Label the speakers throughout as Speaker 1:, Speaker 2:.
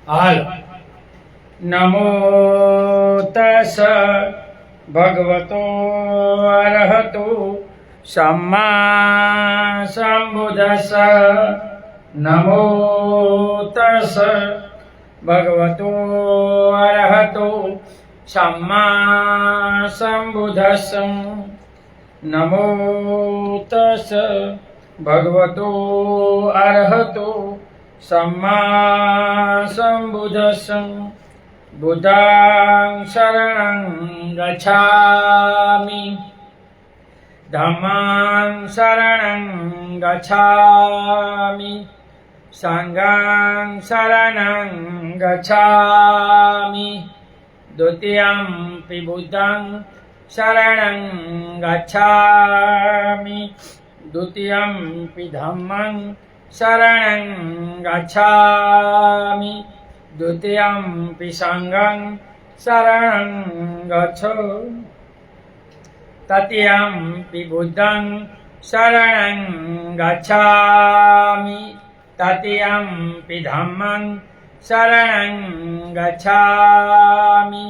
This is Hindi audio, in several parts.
Speaker 1: हाल नमो तस् भगवतो अरहतो सम्मा सम्बुद्धस्स। नमो तस् भगवतो अरहतो सम्मा सम्बुद्धस्स। नमो तस् भगवतो अरहतो सम्मा सम्बुद्धस्स। बुद्धं शरणं गच्छामि, धम्मं शरणं गच्छामि, संघं शरणं गच्छामि, द्वितीयंपि बुद्धं शरणं गच्छामि, द्वितीयंपि धम्मं शरणं गच्छामि, द्वितीयंपि संघं शरणं गच्छामि, तृतीयंपि बुद्धं शरणं गच्छामि, तृतीयंपि धम्मं शरणं गच्छामि,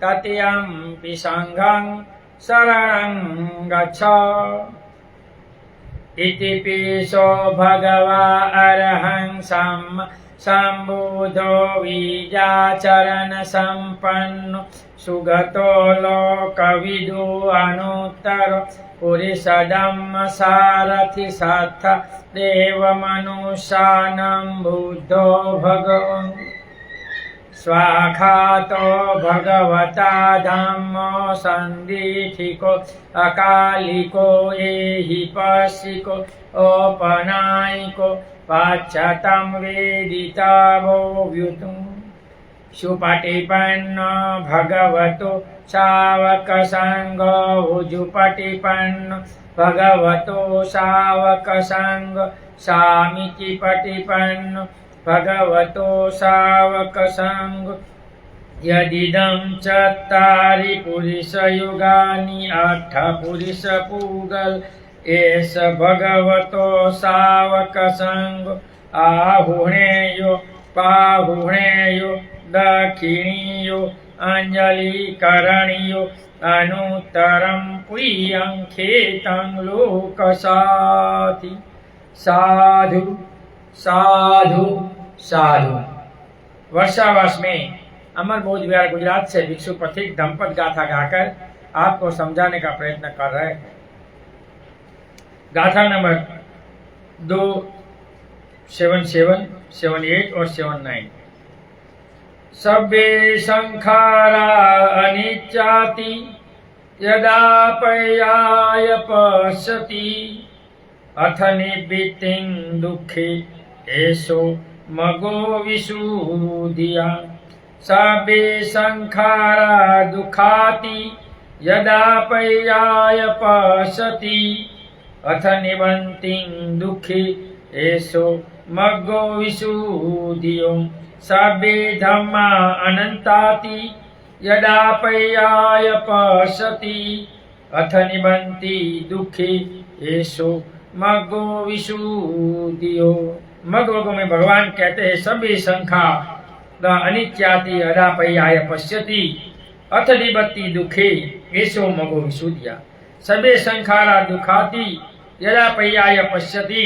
Speaker 1: तृतीयंपि संघं शरणं गच्छामि। इतिपिसो भगवा अरहं सम्मा सम्बुद्धो विद्याचरण संपन्नो सुगतो लोकविदु अनुत्तरो पुरुषधम्म सारथि साथ देवमनुष्यानं बुद्धो भगवन् स्वाखातो भगवता धम्मो सन्दिठिको अकालिको एहि पश्चिको औपनायिको पाश्चातं वेदितवो व्युतं सुपटिपन्नो भगवतो शावकसंघो उजुपटिपन्नो भगवतो शावकसंघो सामिति पटिपन्नो भगवतो शावकसंघो। यदिदं चत्तारि पुरुषयुगानि अठ पुरुषपूगल एष भगवतो शावकसंघो। आहुणेयो पाहुणेयो दक्षिणीयो अंजलिकरणीयो अनुत्तरं प्रियं खेतं लोकसाथि। साधु साधु साधु। वर्षावास में अमर बोध विहार गुजरात से भिक्षु पथिक धम्पद गाथा गाकर आपको समझाने का प्रयत्न कर रहे हैं। गाथा नंबर 2, 77, 78 और 79। सभ्ये संखारा अनिच्चाति यदा पर्याय पश्यति अथ निवृत्तिं दुःखे एषो मगो विशुद्धिया। सभ्ये संखारा दुःखाति यदा पर्याय पश्यति अथ निवृत्तिं दुःखे एषो मग्गो विशुद्धियो। सभ्ये धम्मा अनन्ताति यदा पर्याय पश्यति अथ निवृत्ति दुःखे एषो मग्गो विशुद्धियो। मग्गो में भगवान कहते हैं सभी संख्या अनित्याति यदा पर्याय पश्यति अथ निवृत्ति दुःखे एषो मग्गो विशुद्धिया। सभे संखारा दुखाति यदा पर्याय पश्यति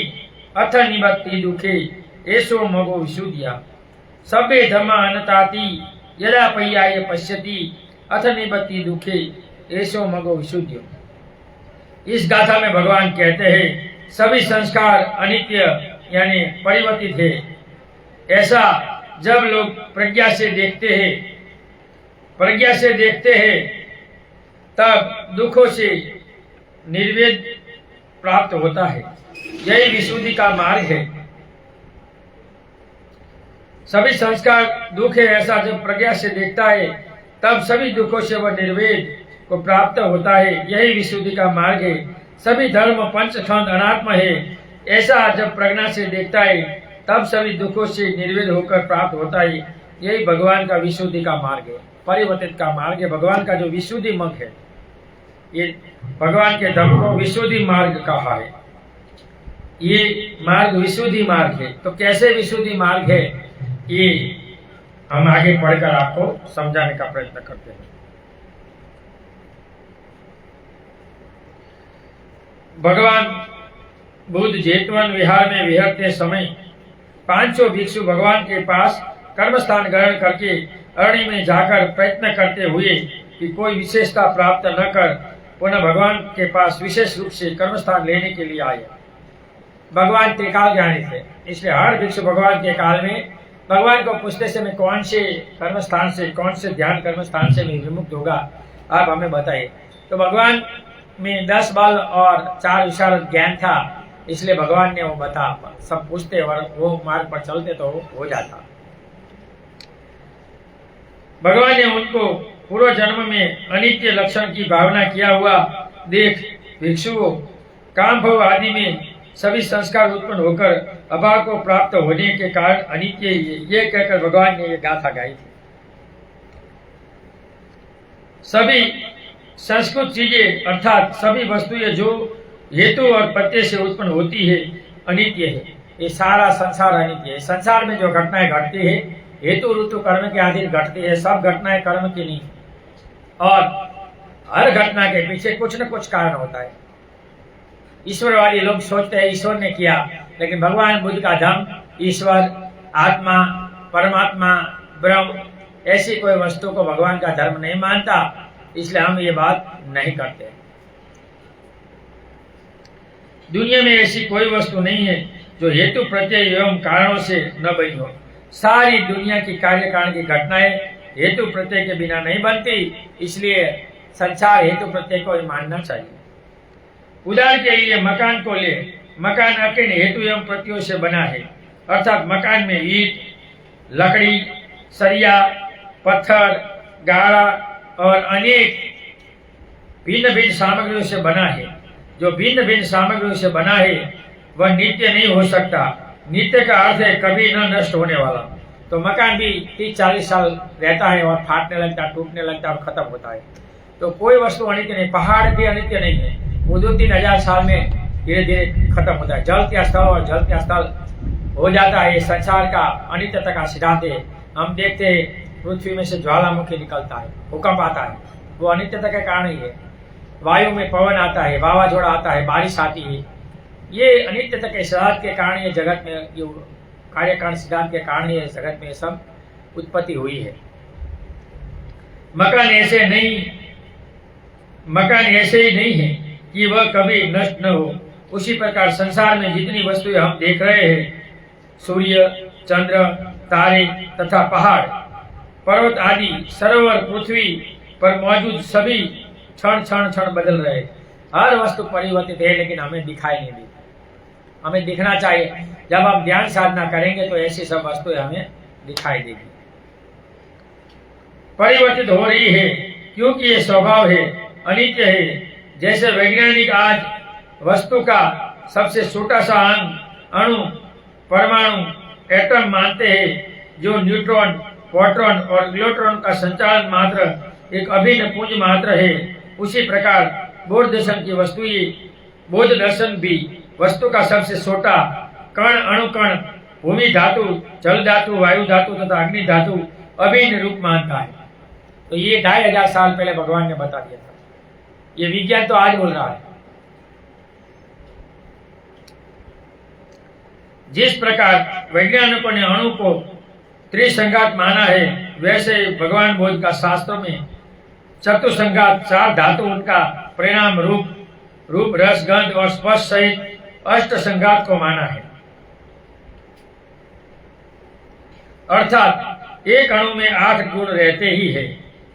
Speaker 1: अथ निवृत्ति दुःखे एषो मग्गो विशुद्धिया। सभे धम्मा अनताति यदा पर्याय पश्यति अथ निवृत्ति दुःखे एषो मग्गो विशुद्धियो। इस गाथा में भगवान कहते हैं सभी संस्कार अनित्य यानी परिवर्तित है। ऐसा जब लोग प्रज्ञा से देखते हैं तब दुखों से निर्वेद प्राप्त होता है। यही विशुद्धि का मार्ग है। सभी संस्कार दुख है ऐसा जब प्रज्ञा से देखता है तब सभी दुखों से वह निर्वेद को प्राप्त होता है। यही विशुद्धि का मार्ग है। सभी धर्म पंचखंड अनात्म है ऐसा जब प्रज्ञा से देखता है तब सभी दुखों से निर्वेद होकर प्राप्त होता है। यही भगवान का विशुद्धि का मार्ग है, परिवर्तित का मार्ग है। भगवान का जो विशुद्धि मार्ग है, ये भगवान के धर्म को विशुद्धि मार्ग कहा है। ये मार्ग विशुद्धि मार्ग है। तो कैसे विशुद्धि मार्ग है? ये हम आगे पढ़कर आपको समझाने का प्रयत्न करते हैं। भगवान बुद्ध जेतवन विहार में विहरते समय 500 भिक्षु भगवान के पास कर्म स्थान ग्रहण करके अरण्य में जाकर प्रयत्न करते हुए कि कोई विशेषता प्राप्त न कर पुनः भगवान के पास विशेष रूप से कर्म स्थान लेने के लिए आए। भगवान त्रिकाल ज्ञानी थे, इसलिए हर भिक्षु भगवान के काल में भगवान को पूछते समय कौन से कर्म स्थान से, कौन से ध्यान कर्म स्थान से मैं विमुक्त होगा, आप हमें बताइए। तो भगवान में 10 बल और 4 विशारद ज्ञान था, इसलिए भगवान ने वो बता, सब पूछते और वो मार्ग पर चलते तो हो जाता। भगवान ने उनको पूर्व जन्म में अनित्य लक्षण की भावना किया हुआ देख भिक्षुओं काम भव आदि में सभी संस्कार उत्पन्न होकर अभाव को प्राप्त होने के कारण अनित्य ये कहकर भगवान ने ये गाथा गाई थी। सभी संस्कृत चीजें अर्थात सभी वस्तुएं जो हेतु और प्रत्यय से उत्पन्न होती है अनित्य है। ये सारा संसार अनित्य है। संसार में जो घटनाएं घटती है हेतु ऋतु कर्म के अधीन घटती है, सब घटनाएं कर्म की नहीं, और हर घटना के पीछे कुछ न कुछ कारण होता है। ईश्वरवादी लोग सोचते हैं ईश्वर ने किया, लेकिन भगवान बुद्ध का धर्म ईश्वर, आत्मा, परमात्मा, ब्रह्म ऐसी कोई वस्तु को भगवान का धर्म नहीं मानता, इसलिए हम ये बात नहीं करते। दुनिया में ऐसी कोई वस्तु नहीं है जो हेतु प्रत्यय एवं कारणों से न बनी हो। सारी दुनिया की कार्य कारण की घटनाएं हेतु प्रत्यय के बिना नहीं बनती, इसलिए संसार हेतु प्रत्यय को ही मानना चाहिए। उदाहरण के लिए मकान को ले, मकान अकेले हेतु एवं प्रत्ययों से बना है, अर्थात मकान में ईंट, लकड़ी, सरिया, पत्थर, गारा और अनेक भिन्न भिन्न सामग्रियों से बना है। जो भिन्न भिन्न सामग्रियों से बना है वह नित्य नहीं हो सकता। नित्य का अर्थ है कभी न नष्ट होने वाला। तो मकान भी 30-40 साल रहता है और फाटने लगता है, टूटने लगता है और खत्म होता है। तो कोई वस्तु अनित्य नहीं, पहाड़ भी अनित्य नहीं है, वो 2-3 हजार साल में धीरे धीरे खत्म होता है। जल के स्थल और जल के स्थल हो जाता है। ये संसार का अनित्यता का सिद्धांत है। हम देखते हैं पृथ्वी में से ज्वालामुखी निकलता है, भूकंप आता है, वो अनित्यता के कारण ही है। वायु में पवन आता है, वावाझोड़ा आता है, बारिश आती है, ये अनित्यता के सिद्धांत के कारण ये जगत में, ये कार्य कारण सिद्धांत के कारण ये जगत में सब उत्पत्ति हुई है। मकान ऐसे ही नहीं है कि वह कभी नष्ट न हो। उसी प्रकार संसार में जितनी वस्तुएं हम देख रहे हैं, सूर्य, चंद्र, तारे तथा पहाड़, पर्वत आदि, सरोवर, पृथ्वी पर मौजूद सभी क्षण क्षण क्षण बदल रहे। हर वस्तु परिवर्तित है, लेकिन हमें दिखाई नहीं देती। हमें दिखना चाहिए। जब हम ध्यान साधना करेंगे तो ऐसी सब वस्तुएं हमें दिखाई देगी। परिवर्तित हो रही है क्योंकि ये स्वभाव है, अनित्य है। जैसे वैज्ञानिक आज वस्तु का सबसे छोटा सा अंग, अणु, परमाणु, एटम मानते हैं, जो न्यूट्रॉन, प्रोटॉन और इलेक्ट्रॉन का संचालन मात्र एक अभिन्न पुंज मात्र है। उसी प्रकार बौद्ध दर्शन भी वस्तु का सबसे छोटा कण, अणुकण, भूमि धातु, जल धातु, वायु धातु तथा अग्नि धातु अभिन्न रूप मानता है। तो ये 2500 साल पहले भगवान ने बता दिया था। ये विज्ञान तो आज बोल रहा है। जिस प्रकार वैज्ञानिकों ने अणु को त्रिसंघात माना है, वैसे भगवान बुद्ध का शास्त्रों में चतुसंघात 4 धातु, उनका परिणाम रूप, रस, गंध और स्पर्श सहित 8 संघात को माना है। अर्थात एक अणु में 8 गुण रहते ही है।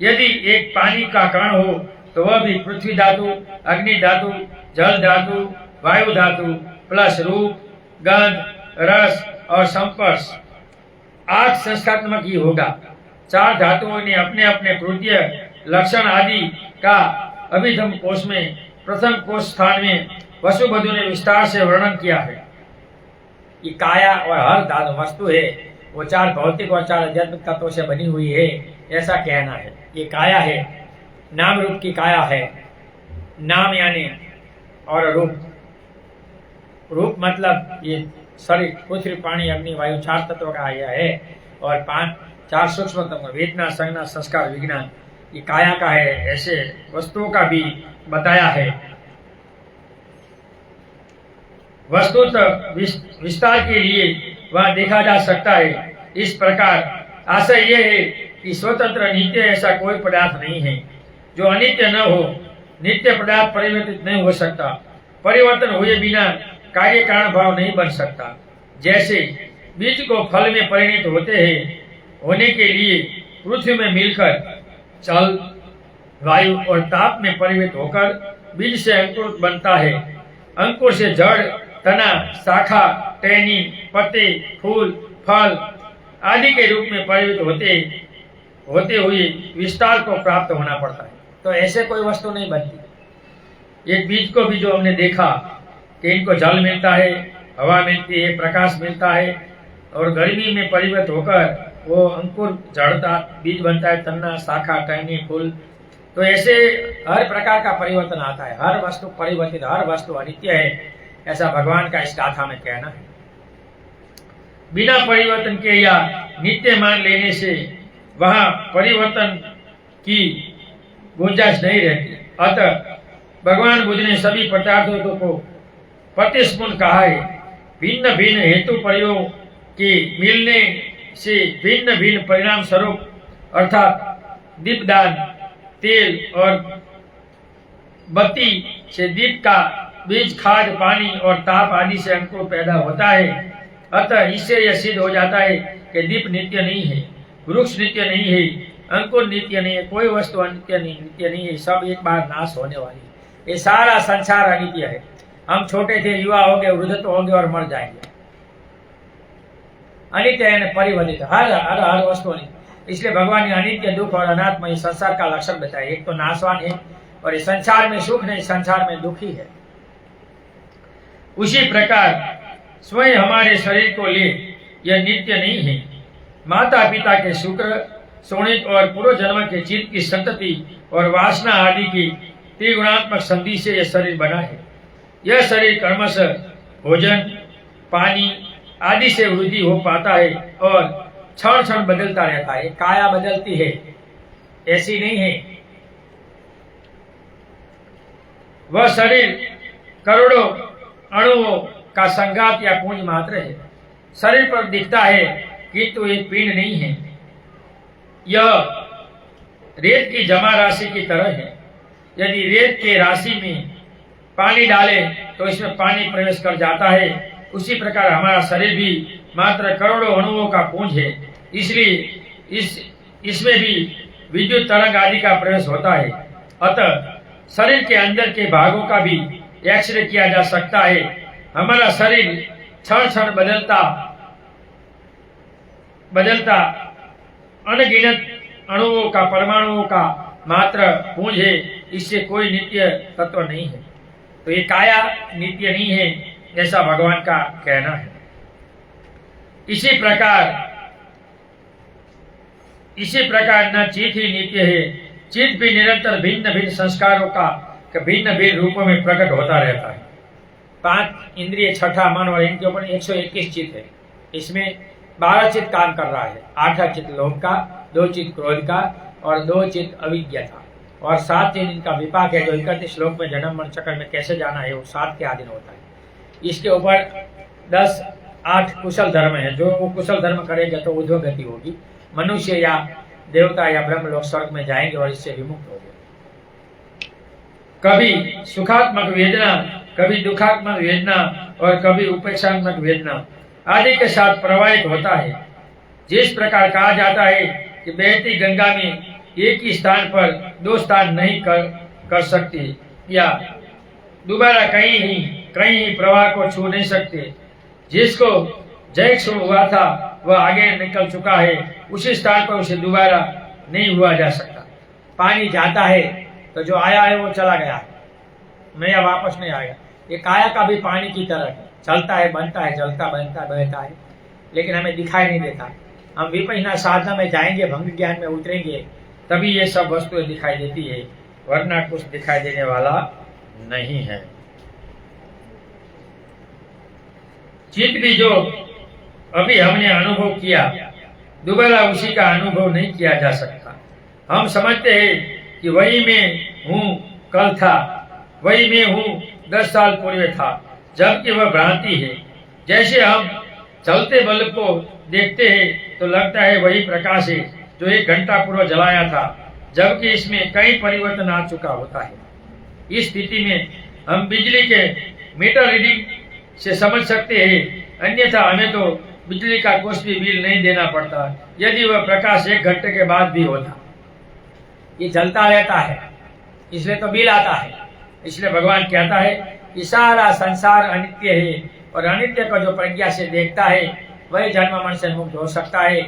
Speaker 1: यदि एक पानी का कण हो तो वह भी पृथ्वी धातु, अग्नि धातु, जल धातु, वायु धातु प्लस रूप, गंध, रस और संपर्श 8 संस्कारात्मक ही होगा। 4 धातुओं ने अपने अपने कृत्य, लक्षण आदि का अभिधम कोश में प्रथम कोश स्थान में वसुबधु ने विस्तार से वर्णन किया है। कि काया और हर धातु वस्तु है वो 4 भौतिक और 4 आध्यात्मिक तत्वों से बनी हुई है, ऐसा कहना है। ये काया है, नाम रूप की काया है। नाम यानी और रूप मतलब ये शरीर, पृथ्वी, पानी, अग्नि, वायु 4 तत्वों का आया है। और चार सूक्ष्मतम वेदना, संज्ञा, संस्कार, विज्ञान, ये काया का है। ऐसे वस्तुओं का भी बताया है। वस्तुतः विस्तार के लिए वह देखा जा सकता है। इस प्रकार आशय यह है कि स्वतंत्र नित्य ऐसा कोई पदार्थ नहीं है जो अनित्य न हो। नित्य पदार्थ परिवर्तित नहीं हो सकता। परिवर्तन हुए बिना कार्य कारण भाव नहीं बन सकता। जैसे बीज को फल में परिणत होने के लिए पृथ्वी में मिलकर जल, वायु और ताप में परिवर्तित होकर बीज से अंकुर बनता है। अंकुर से जड़, तना, शाखा, टहनी, पत्ते, फूल, फल आदि के रूप में परिवर्तित होते हुए विस्तार को प्राप्त होना पड़ता है। तो ऐसे कोई वस्तु नहीं बनती। एक बीज को भी जो हमने देखा कि इनको जल मिलता है, हवा मिलती है, प्रकाश मिलता है और गर्मी में परिवर्तित होकर वो अंकुर जड़ता बीज बनता है, तना, शाखा, टहनी, फूल। तो ऐसे हर प्रकार का परिवर्तन आता है। हर वस्तु परिवर्तित, हर वस्तु अनित्य है, ऐसा भगवान का इस गाथा में कहना है। बिना परिवर्तन के या नित्य मान लेने से वहां परिवर्तन की गुंजाइश नहीं रहती। अतः भगवान बुद्ध ने सभी पदार्थों को प्रतिस्पुन कहा है। भिन्न भिन्न हेतु प्रयोग के मिलने से भिन्न भिन्न परिणाम स्वरूप, अर्थात दीपदान, तेल और बत्ती से दीप का बीज, खाद, पानी और ताप आदि से अंकुर पैदा होता है। अतः इससे यह सिद्ध हो जाता है कि दीप नित्य नहीं है, वृक्ष नित्य नहीं है, अंकुर नित्य नहीं है, कोई वस्तु नित्य नहीं है, सब एक बार नाश होने वाली है। ये सारा संसार अनित्य है। हम छोटे थे, युवा हो गए, वृद्धत्व होंगे और मर जाएंगे। अनित्य है, परिवर्तित, हर वस्तु नहीं। इसलिए भगवान ने अनित्य, दुख और अनात्मा इस संसार का लक्षण बताया। एक तो नाशवान है और इस संसार में सुख नहीं, संसार में दुखी है। उसी प्रकार स्वयं हमारे शरीर को ले यह नित्य नहीं है। माता पिता के शुक्र, शोणित और पूर्व जन्म के चित्त की संतति और वासना आदि की त्रिगुणात्मक संधि से यह शरीर बना है। यह शरीर कर्मशः भोजन, पानी आदि से वृद्धि हो पाता है और क्षण क्षण बदलता रहता है। काया बदलती है, ऐसी नहीं है। वह शरीर करोड़ों अणुओं का संघात या पुंज मात्र है। शरीर पर दिखता है किंतु एक पिंड नहीं है। यह रेत की जमा राशि की तरह है। यदि रेत के राशि में पानी डाले तो इसमें पानी प्रवेश कर जाता है। उसी प्रकार हमारा शरीर भी मात्र करोड़ों अणुओं का पुंज है। इसलिए इसमें भी विद्युत तरंग आदि का प्रवेश होता है। अतः शरीर के अंदर के भागों का भी एक्सरे किया जा सकता है। हमारा शरीर क्षण क्षण बदलता अनगिनत अणुओं का, परमाणुओं का मात्र पुंज है। इससे कोई नित्य तत्व नहीं है। तो ये काया नित्य नहीं है, ऐसा भगवान का कहना है। इसी प्रकार न चित्त ही नित्य है। चित्त भी निरंतर भिन्न भिन्न संस्कारों का भिन्न भिन्न रूपों में प्रकट होता रहता है। 5 इंद्रिय, छठा मन और इनके ऊपर 121 चित्त है। इसमें 12 चित्त काम कर रहा है। 8 चित्त लोभ का, 2 चित्त क्रोध का और 2 चित्त अविज्ञा का और 7 चित्त इनका विपाक है। जो 31 श्लोक में जन्म मरण चक्र में कैसे जाना है वो 7 के अधीन होता है। इसके ऊपर 8 कुशल धर्म है। जो वो कुशल धर्म करेगा तो ऊर्ध्वगति होगी। मनुष्य या देवता या ब्रह्म लोग स्वर्ग में जाएंगे और इससे विमुक्त होंगे। कभी सुखात्मक वेदना, कभी दुखात्मक वेदना और कभी उपेक्षात्मक वेदना आदि के साथ प्रवाहित होता है। जिस प्रकार कहा जाता है कि बहती गंगा में एक ही स्थान पर 2 स्थान नहीं कर सकती या दोबारा कहीं ही प्रवाह को छू नहीं सकते। जिसको जय क्षण हुआ था वह आगे निकल चुका है, उसी स्थान पर उसे दोबारा नहीं हुआ जा सकता। पानी जाता है तो जो आया है वो चला गया है, नया वापस नहीं आएगा। ये काया का भी पानी की तरह है, चलता है, बनता है, जलता, बनता, बहता है, लेकिन हमें दिखाई नहीं देता। हम विपश्यना साधना में जाएंगे, भंग ज्ञान में उतरेंगे, तभी ये सब वस्तुएं दिखाई देती है, वरना कुछ दिखाई देने वाला नहीं है। चित्त भी जो अभी हमने अनुभव किया दोबारा उसी का अनुभव नहीं किया जा सकता। हम समझते हैं कि वही मैं हूँ कल था, वही मैं हूँ 10 साल पूर्व था, जबकि वह भ्रांति है। जैसे हम चलते बल्ब को देखते हैं तो लगता है वही प्रकाश है जो 1 घंटा पूर्व जलाया था, जबकि इसमें कई परिवर्तन आ चुका होता है। इस स्थिति में हम बिजली के मीटर रीडिंग से समझ सकते हैं, अन्यथा हमें तो बिजली का कुछ भी बिल नहीं देना पड़ता यदि वह प्रकाश 1 घंटे के बाद भी होता। ये चलता रहता है इसलिए तो बिल आता है। इसलिए भगवान कहता है कि सारा संसार अनित्य है और अनित्य को जो प्रज्ञा से देखता है वही जन्म मरण से मुक्त हो सकता है,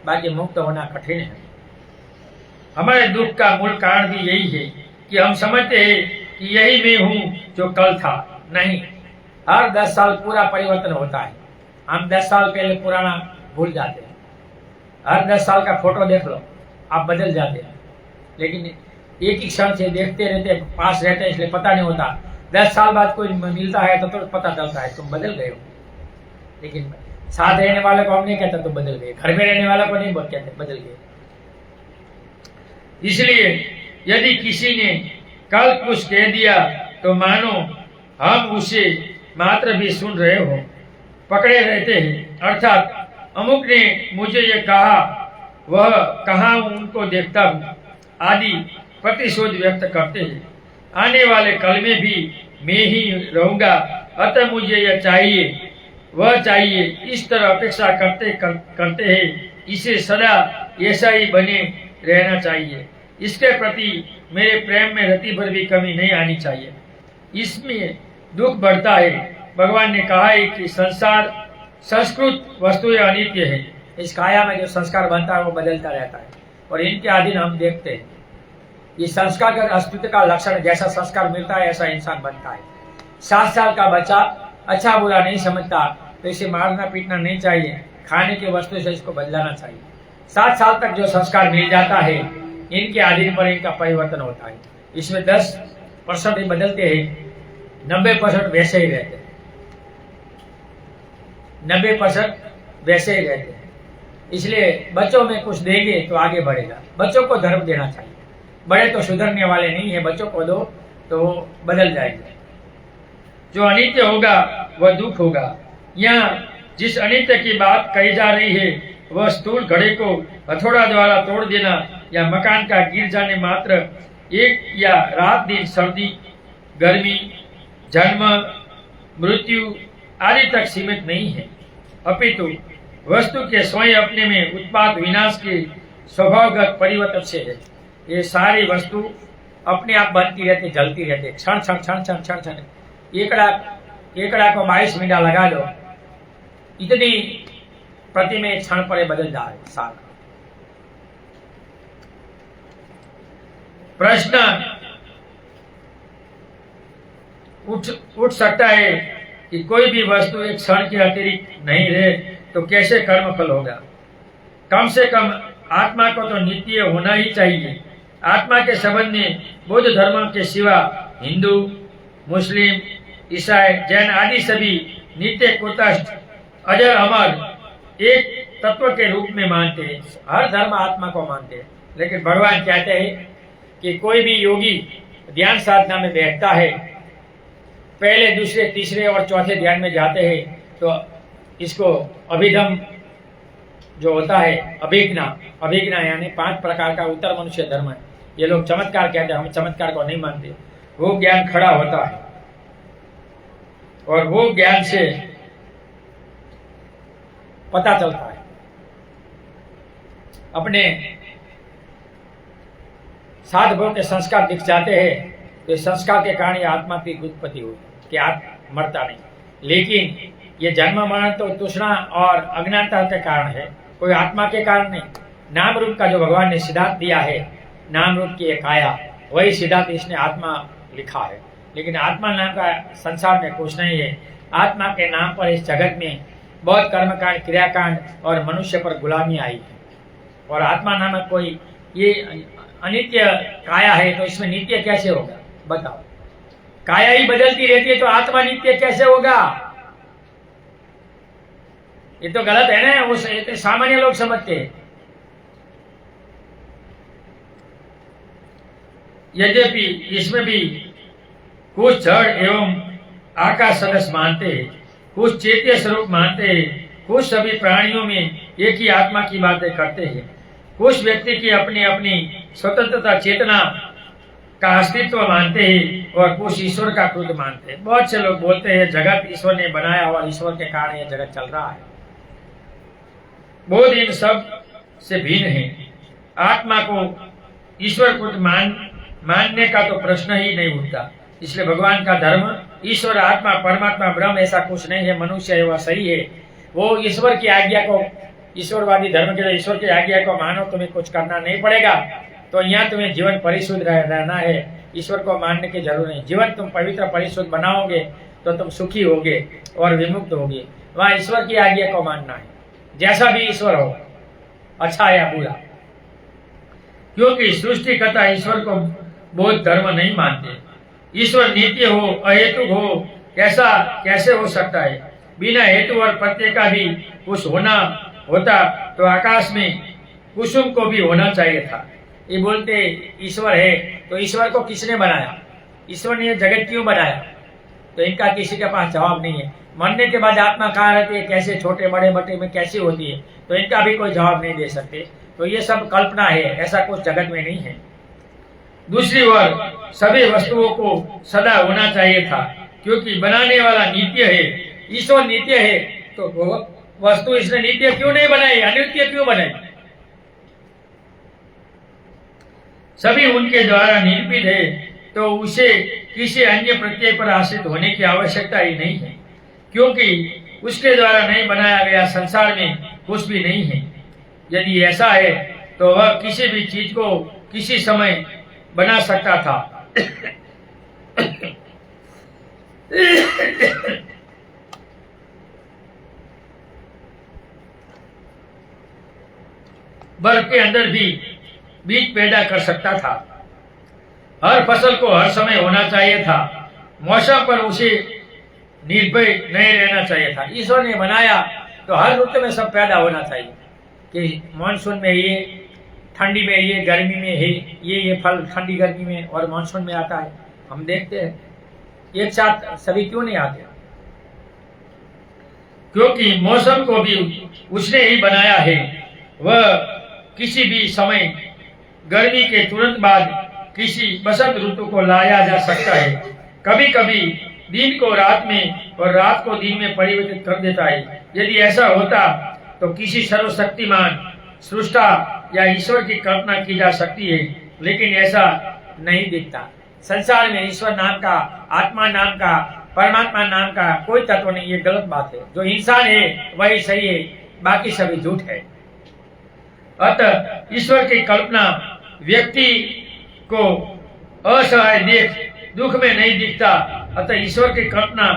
Speaker 1: बाकी मुक्त होना कठिन है। हमारे दुख का मूल कारण भी यही है कि हम समझते हैं कि यही मैं हूँ जो कल था। नहीं, हर 10 साल पूरा परिवर्तन होता है। हम 10 साल पहले पुराना भूल जाते हैं। हर 10 साल का फोटो देख लो, आप बदल जाते हैं, लेकिन एक ही क्षण से देखते रहते, पास रहते हैं, इसलिए पता नहीं होता। 10 साल बाद कोई मिलता है तो पता चलता है तुम बदल गए हो। लेकिन साथ रहने वाले को हम नहीं कहते तुम बदल गए, घर में रहने वाले को नहीं कहते बदल गए। इसलिए यदि किसी ने कल कुछ कह दिया तो मानो हम उसे मात्र भी सुन रहे हो, पकड़े रहते हैं। अर्थात अमुक ने मुझे ये कहा, वह कहाँ उनको देखता हूँ आदि प्रतिशोध व्यक्त करते हैं। आने वाले कल में भी मैं ही रहूंगा, अतः मुझे यह चाहिए वह चाहिए, इस तरह अपेक्षा करते हैं। इसे सदा ऐसा ही बने रहना चाहिए। इसके प्रति मेरे प्रेम में रति भर भी कमी नहीं आनी चाहिए। इसमें दुख बढ़ता है। भगवान ने कहा है कि संसार संस्कृत वस्तुएं अनित्य है। इस काया में जो संस्कार बनता है वो बदलता रहता है और इनके अधीन हम देखते हैं। ये संस्कार का अस्तित्व का लक्षण, जैसा संस्कार मिलता है ऐसा इंसान बनता है। 7 साल का बच्चा अच्छा बुरा नहीं समझता तो इसे मारना पीटना नहीं चाहिए, खाने की वस्तु से इसको बदलाना चाहिए। 7 साल तक जो संस्कार मिल जाता है इनके अधीन पर इनका परिवर्तन होता है। इसमें 10% ही बदलते हैं, 90% वैसे ही रहते हैं। 90% वैसे ही रहते हैं। इसलिए बच्चों में कुछ देंगे तो आगे बढ़ेगा। बच्चों को धर्म देना चाहिए। बड़े तो सुधरने वाले नहीं है, बच्चों को दो तो वो बदल जाएंगे। जो अनित्य होगा वह दुख होगा। यहाँ जिस अनित्य की बात कही जा रही है वह स्थूल घड़े को हथौड़ा द्वारा तोड़ देना या मकान का गिर जाने मात्र, एक या रात दिन सर्दी गर्मी जन्म मृत्यु आदि तक सीमित नहीं है, अपितु वस्तु के स्वयं अपने में उत्पाद विनाश के स्वभावगत परिवर्तन से है। ये सारी वस्तु अपने आप बनती रहती, जलती रहती, क्षण क्षण क्षण क्षण क्षण क्षण। एकड़ा को 22 मिनट लगा दो, इतनी प्रति में क्षण पर बदल जाए सारा। प्रश्न उठ सकता है कि कोई भी वस्तु एक क्षण के अतिरिक्त नहीं रहे तो कैसे कर्मफल होगा। कम से कम आत्मा को तो नित्य होना ही चाहिए। आत्मा के संबंध में बौद्ध धर्म के सिवा हिंदू मुस्लिम ईसाई जैन आदि सभी नित्य कुटस्थ अजर अमर एक तत्व के रूप में मानते हैं। हर धर्म आत्मा को मानते हैं, लेकिन भगवान कहते हैं कि कोई भी योगी ध्यान साधना में बैठता है, पहले दूसरे तीसरे और चौथे ध्यान में जाते हैं तो इसको अभिधम जो होता है अभिज्ञा यानी 5 प्रकार का उत्तर मनुष्य धर्म है। ये लोग चमत्कार कहते हैं, हम चमत्कार को नहीं मानते। वो ज्ञान खड़ा होता है और वो ज्ञान से पता चलता है। अपने साधकों के संस्कार दिख जाते हैं तो संस्कार के कारण आत्मा की उत्पत्ति हुई कि आत्मा मरता नहीं। लेकिन ये जन्म मरण तो तृष्णा और अज्ञानता के कारण है, कोई आत्मा के कारण नहीं। नाम रूप का जो भगवान ने सिद्धांत दिया है, नाम रूप की एक काया, वही सिद्धांत इसने आत्मा लिखा है। लेकिन आत्मा नाम का संसार में कुछ नहीं है। आत्मा के नाम पर इस जगत में बहुत कर्मकांड क्रियाकांड और मनुष्य पर गुलामी आई है। और आत्मा नामक कोई ये अनित्य काया है तो इसमें नित्य कैसे होगा बताओ। काया ही बदलती रहती है तो आत्मा नित्य कैसे होगा? ये तो गलत है ना। वो सामान्य लोग समझते हैं। यद्यपि इसमें भी कुछ जड़ एवं आकाश सदस्य मानते हैं, कुछ चैत्य स्वरूप मानते हैं, कुछ सभी प्राणियों में एक ही आत्मा की बातें करते हैं, कुछ व्यक्ति की अपनी अपनी स्वतंत्रता चेतना का अस्तित्व मानते हैं और कुछ ईश्वर का खुद मानते हैं। बहुत से लोग बोलते हैं जगत ईश्वर ने बनाया और ईश्वर के कारण यह जगत चल रहा है। बोध इन सब से भिन्न है। आत्मा को ईश्वर खुद मानने का तो प्रश्न ही नहीं उठता। इसलिए भगवान का धर्म ईश्वर आत्मा परमात्मा ब्रह्म ऐसा कुछ नहीं है। मनुष्य है वह सही है, वो ईश्वर की आज्ञा को, ईश्वरवादी धर्म के लिए ईश्वर की आज्ञा को मानो, तुम्हें कुछ करना नहीं पड़ेगा, तो यहाँ तुम्हें जीवन परिशुद्ध रहना है, ईश्वर को मानने की जरूरत नहीं। जीवन तुम पवित्र परिशुद्ध बनाओगे तो तुम सुखी होगे और विमुक्त होगे। वहाँ ईश्वर की आज्ञा को मानना है, जैसा भी ईश्वर हो, अच्छा या बुरा। क्योंकि सृष्टिकर्ता ईश्वर को बौद्ध धर्म नहीं मानते। ईश्वर नित्य हो, अहेतुक हो, ऐसा कैसे हो सकता है? बिना हेतु और प्रत्यय का भी कुछ होता तो आकाश में कुसुम को भी होना चाहिए था। ये बोलते ईश्वर है, तो ईश्वर को किसने बनाया? ईश्वर ने जगत क्यों बनाया? तो इनका किसी के पास जवाब नहीं है। मरने के बाद आत्मा कहाँ रहती है, कैसे छोटे बड़े बटे में कैसी होती है, तो इनका भी कोई जवाब नहीं दे सकते। तो ये सब कल्पना है, ऐसा कुछ जगत में नहीं है। दूसरी ओर सभी वस्तुओं को सदा होना चाहिए था, क्योंकि बनाने वाला नित्य है, ईश्वर नित्य है, तो वस्तु इसने नित्य क्यों नहीं बनाई, अनित्य क्यों बनाई? सभी उनके द्वारा निर्मित है, तो उसे किसी अन्य प्रत्यय पर आश्रित होने की आवश्यकता ही नहीं है, क्योंकि उसके द्वारा नहीं बनाया गया संसार में कुछ भी नहीं है। यदि ऐसा है तो वह किसी भी चीज को किसी समय बना सकता था। बर्फ के अंदर भी बीज पैदा कर सकता था। हर फसल को हर समय होना चाहिए था। मौसम पर उसे निर्भय नहीं रहना चाहिए था। ईश्वर ने बनाया तो हर ऋतु में सब पैदा होना चाहिए, कि मानसून में ये, ठंडी में ये, गर्मी में है ये फल ठंडी गर्मी में और मानसून में आता है। हम देखते हैं एक साथ सभी क्यों नहीं आते? क्योंकि मौसम को भी उसने ही बनाया है। वह किसी भी समय गर्मी के तुरंत बाद किसी बसंत ऋतु को लाया जा सकता है। कभी कभी दिन को रात में और रात को दिन में परिवर्तित कर देता है। यदि ऐसा होता तो किसी सर्वशक्तिमान सृष्टा या ईश्वर की कल्पना की जा सकती है, लेकिन ऐसा नहीं दिखता। संसार में ईश्वर नाम का, आत्मा नाम का, परमात्मा नाम का कोई तत्व नहीं। ये गलत बात है। जो इंसान है वही सही है, बाकी सभी झूठ है। अतः ईश्वर की कल्पना व्यक्ति को असहाय देख दुख में नहीं दिखता। अतः ईश्वर की कल्पना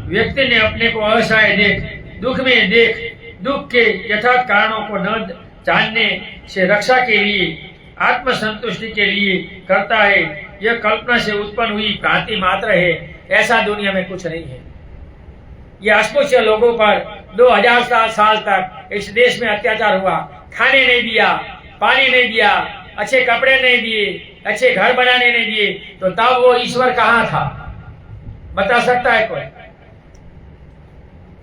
Speaker 1: व्यक्ति ने अपने को असहाय देख दुख में देख दुख के यथार्थ कारणों को न जानने से रक्षा के लिए, आत्म संतुष्टि के लिए करता है। यह कल्पना से उत्पन्न हुई भ्रांति मात्र है, ऐसा दुनिया में कुछ नहीं है। ये अस्पृश्य लोगों पर 2000 साल तक इस देश में अत्याचार हुआ। खाने नहीं दिया, पानी नहीं दिया, अच्छे कपड़े नहीं दिए, अच्छे घर बनाने नहीं दिए, तो तब वो ईश्वर कहाँ था? बता सकता है कोई?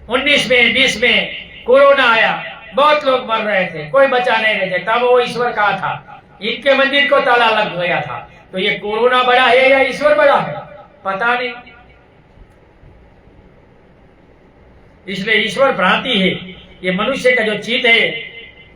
Speaker 1: 19 में 20 में कोरोना आया, बहुत लोग मर रहे थे, कोई बचा नहीं रहे थे, तब वो ईश्वर कहाँ था? इनके मंदिर को ताला लग गया था। तो ये कोरोना बड़ा है या ईश्वर बड़ा है? पता नहीं। इसलिए ईश्वर भ्रांति है। ये मनुष्य का जो चित्त है,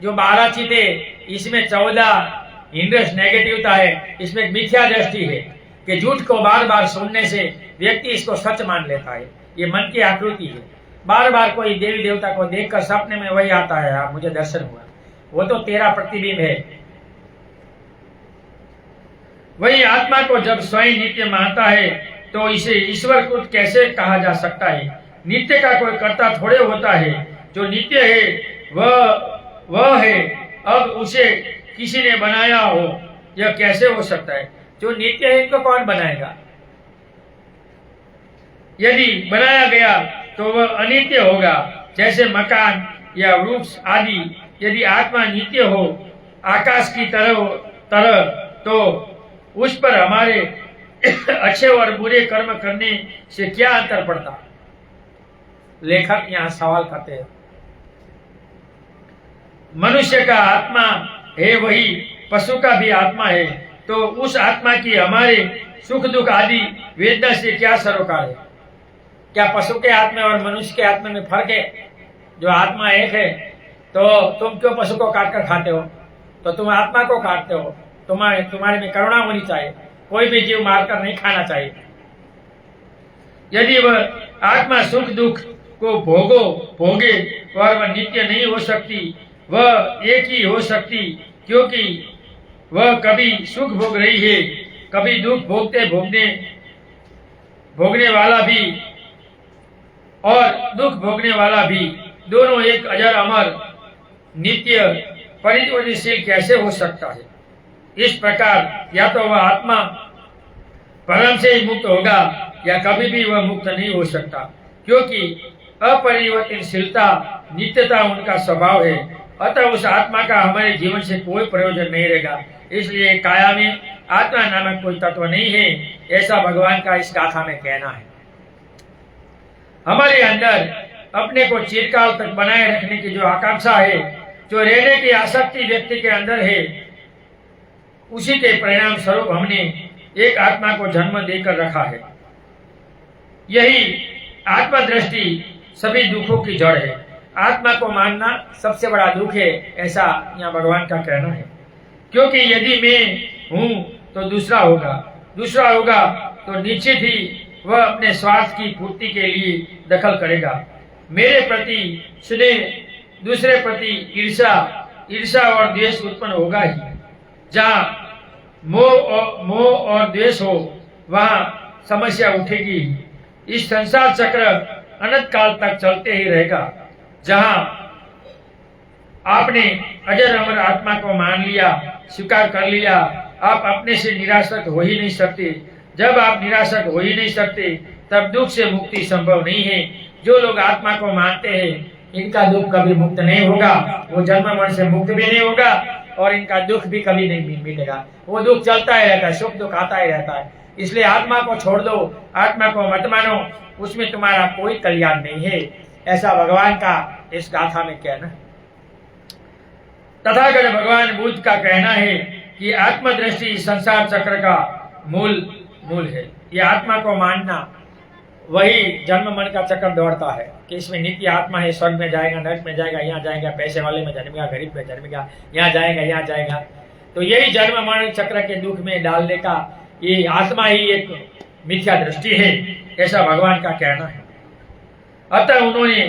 Speaker 1: जो 12 चित्त है, इसमें 14 इंद्रिय नेगेटिवता है। इसमें एक मिथ्या दृष्टि है कि झूठ को बार बार सुनने से व्यक्ति इसको सच मान लेता है। ये मन की आकृति है। बार बार कोई देवी देवता को देखकर सपने में वही आता है, हाँ मुझे दर्शन हुआ, वो तो तेरा प्रतिबिंब है। वही आत्मा को जब स्वयं नित्य मानता है तो इसे ईश्वर खुद कैसे कहा जा सकता है? नित्य का कोई कर्ता थोड़े होता है। जो नित्य है वह है, अब उसे किसी ने बनाया हो, यह कैसे हो सकता है? जो नित्य है इनको कौन बनाएगा? यदि बनाया गया तो वह अनित्य होगा, जैसे मकान या वृक्ष आदि। यदि आत्मा नित्य हो, आकाश की तरह तो उस पर हमारे अच्छे और बुरे कर्म करने से क्या अंतर पड़ता? लेखक यहाँ सवाल करते हैं। मनुष्य का आत्मा है वही पशु का भी आत्मा है, तो उस आत्मा की हमारे सुख दुख आदि वेदना से क्या सरोकार है? क्या पशु के आत्मा और मनुष्य के आत्मा में फर्क है? जो आत्मा एक है तो तुम क्यों पशु को काट कर खाते हो? तो तुम आत्मा को काटते हो। तुम्हारे में करुणा होनी चाहिए, कोई भी जीव मारकर नहीं खाना चाहिए। यदि वह आत्मा सुख दुख को भोगे और वह नित्य नहीं हो सकती, वह एक ही हो सकती, क्योंकि वह कभी सुख भोग रही है, कभी दुख भोगने वाला भी और दुख भोगने वाला भी, दोनों एक अजर अमर नित्य परिवर्तनशील कैसे हो सकता है? इस प्रकार या तो वह आत्मा परम से ही मुक्त होगा या कभी भी वह मुक्त नहीं हो सकता, क्योंकि अपरिवर्तनशीलता नित्यता उनका स्वभाव है। अतः उस आत्मा का हमारे जीवन से कोई प्रयोजन नहीं रहेगा। इसलिए काया में आत्मा नामक कोई तत्व नहीं है, ऐसा भगवान का इस गाथा में कहना है। हमारे अंदर अपने को चिरकाल तक बनाए रखने की जो आकांक्षा है, जो रहने की आसक्ति व्यक्ति के अंदर है, उसी के परिणाम स्वरूप हमने एक आत्मा को जन्म देकर रखा है। यही आत्मदृष्टि सभी दुखों की जड़ है। आत्मा को मानना सबसे बड़ा दुख है, ऐसा यहाँ भगवान का कहना है। क्योंकि यदि मैं हूं तो दूसरा होगा तो निश्चित ही वह अपने स्वार्थ की पूर्ति के लिए दखल करेगा। मेरे प्रति स्नेह, दूसरे प्रति ईर्षा और द्वेष उत्पन्न होगा ही। जहाँ मोह और द्वेष हो वहाँ समस्या उठेगी। इस संसार चक्र अनंत काल तक चलते ही रहेगा। जहाँ आपने अजर अमर आत्मा को मान लिया, स्वीकार कर लिया, आप अपने से निराशक हो ही नहीं सकते। जब आप निराशक हो ही नहीं सकते, तब दुख से मुक्ति संभव नहीं है। जो लोग आत्मा को मानते हैं, इनका दुख कभी मुक्त नहीं होगा, वो जन्म मरण से मुक्त भी नहीं होगा और इनका दुख भी कभी नहीं मिटेगा। वो दुख चलता ही रहता है, सुख दुख आता ही रहता है। इसलिए आत्मा को छोड़ दो, आत्मा को मत मानो, उसमें तुम्हारा कोई कल्याण नहीं है, ऐसा भगवान का इस गाथा में कहना है। तथागत भगवान बुद्ध का कहना है कि आत्मदृष्टि संसार चक्र का मूल है। ये आत्मा को मानना, वही जन्म मरण का चक्कर दौड़ता है कि इसमें नित्य आत्मा है, स्वर्ग में जाएगा, नरक में जाएगा, यहाँ जाएगा, पैसे वाले में जन्मेगा, गरीब में जन्मेगा, यहाँ जाएगा। तो यही जन्म मरण चक्र के दुख में डालने का ये आत्मा ही एक मिथ्या दृष्टि है, ऐसा भगवान का कहना है। अतः उन्होंने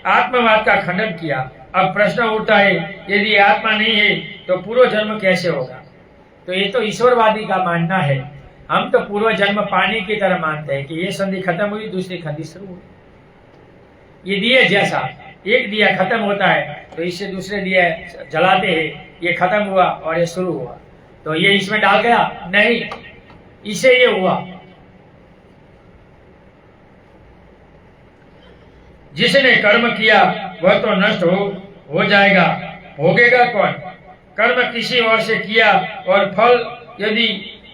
Speaker 1: आत्मवाद का खंडन किया। अब प्रश्न उठता है, यदि आत्मा नहीं है तो पूर्व जन्म कैसे होगा? तो ये तो ईश्वरवादी का मानना है। हम तो पूर्व जन्म पानी की तरह मानते हैं कि ये संधि खत्म हुई, दूसरी संधि शुरू हुई। ये दिए जैसा, एक दिया खत्म होता है तो इससे दूसरे दिए जलाते हैं, ये खत्म हुआ और ये शुरू हुआ, तो ये इसमें डाल गया नहीं, इससे ये हुआ। जिसने कर्म किया वह तो नष्ट हो जाएगा, भोगेगा कौन? कर्म किसी और से किया और फल यदि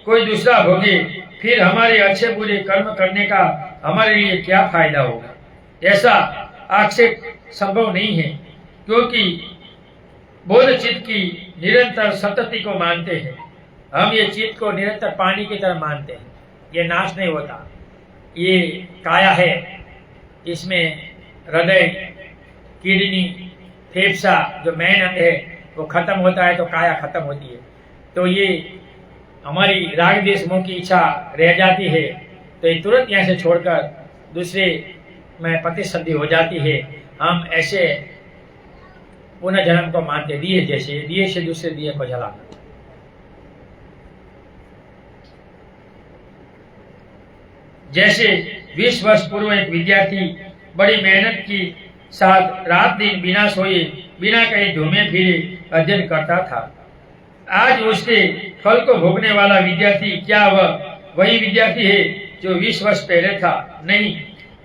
Speaker 1: कोई दूसरा भोगे, फिर हमारे अच्छे बुरे कर्म करने का हमारे लिए क्या फायदा होगा? ऐसा आक्षेप संभव नहीं है, क्योंकि बोध चित्त की निरंतर सतति को मानते हैं। हम ये चित्त को निरंतर पानी की तरह मानते हैं, ये नाश नहीं होता। ये काया है, इसमें हृदय, किडनी, फेफसा जो मेन अंग है वो खत्म होता है तो काया खत्म होती है। तो ये हमारी राग द्वेष मोह की इच्छा रह जाती है, तो ये तुरंत यहाँ से छोड़कर दूसरे में प्रतिसंधि हो जाती है। हम ऐसे पुनः जन्म को मानते, दिए से दूसरे दिए को जलाना। जैसे 20 वर्ष पूर्व एक विद्यार्थी बड़ी मेहनत की साथ रात दिन बिना सोए, बिना कहीं घूमे फिरे अध्ययन करता था। आज उसके फल को भोगने वाला विद्यार्थी, क्या वह वही विद्यार्थी है जो 20 वर्ष पहले था? नहीं,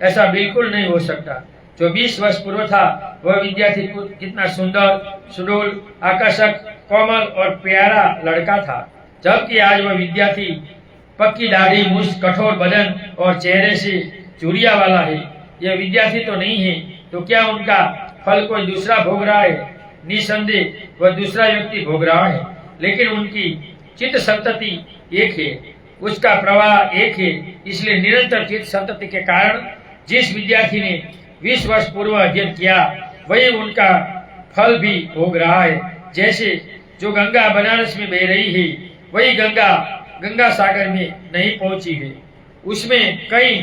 Speaker 1: ऐसा बिल्कुल नहीं हो सकता। जो 20 वर्ष पूर्व था वह विद्यार्थी कितना सुंदर, सुडोल, आकर्षक, कोमल और प्यारा लड़का था। जबकि आज वह विद्यार्थी पक्की दाढ़ी, मुष्ट, कठोर बदन और चेहरे से चूरिया वाला है। यह विद्यार्थी तो नहीं है, तो क्या उनका फल कोई दूसरा भोग रहा है? निसंदेह वह दूसरा व्यक्ति भोग रहा है, लेकिन उनकी चित्त संतति एक है, उसका प्रवाह एक है। इसलिए निरंतर चित्त संतति के कारण जिस विद्यार्थी ने 20 वर्ष पूर्व अध्ययन किया, वही उनका फल भी भोग रहा है। जैसे जो गंगा बनारस में बह रही है, वही गंगा गंगा सागर में नहीं पहुंची है, उसमें कई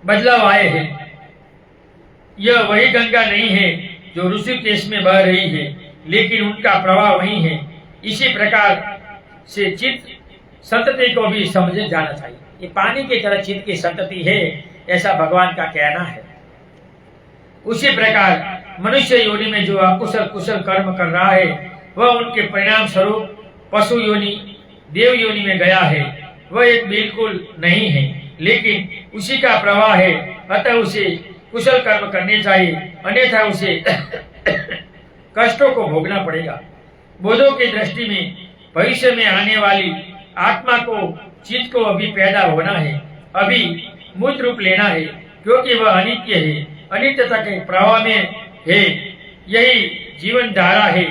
Speaker 1: बदलाव आए हैं। यह वही गंगा नहीं है जो ऋषिकेश में बह रही है, लेकिन उनका प्रवाह वही है। इसी प्रकार से चित्त संतति को भी समझे जाना चाहिए। ये पानी की तरह चित्त की संतति है, ऐसा भगवान का कहना है। उसी प्रकार मनुष्य योनि में जो अकुशल कुशल कर्म कर रहा है, वह उनके परिणाम स्वरूप पशु योनि, देव योनि में गया है। वह एक बिल्कुल नहीं है, लेकिन उसी का प्रवाह है। अतः उसे कुशल कर्म करने चाहिए, अन्यथा उसे कष्टों को भोगना पड़ेगा। बोधों की दृष्टि में भविष्य में आने वाली आत्मा को, चित्त को अभी पैदा होना है, अभी मूर्त रूप लेना है, क्योंकि वह अनित्य है, अनित्यता के प्रवाह में है। यही जीवन धारा है।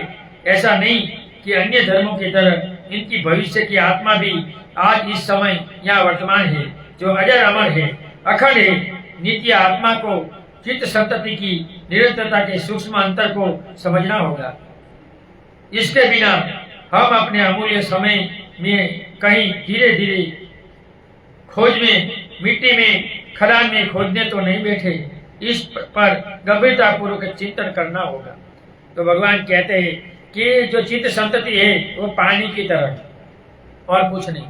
Speaker 1: ऐसा नहीं कि अन्य धर्मों की तरह इनकी भविष्य की आत्मा भी आज इस समय यहाँ वर्तमान है, जो अजर अमर है, अखंड है। नित्य आत्मा को चित्त संतति की निरंतरता के सूक्ष्म अंतर को समझना होगा। इसके बिना हम अपने अमूल्य समय में कहीं धीरे धीरे खोज में, मिट्टी में, खदान में खोजने तो नहीं बैठे। इस पर गंभीरता पूर्वक चिंतन करना होगा। तो भगवान कहते हैं कि जो चित्त संतति है वो पानी की तरह है और कुछ नहीं।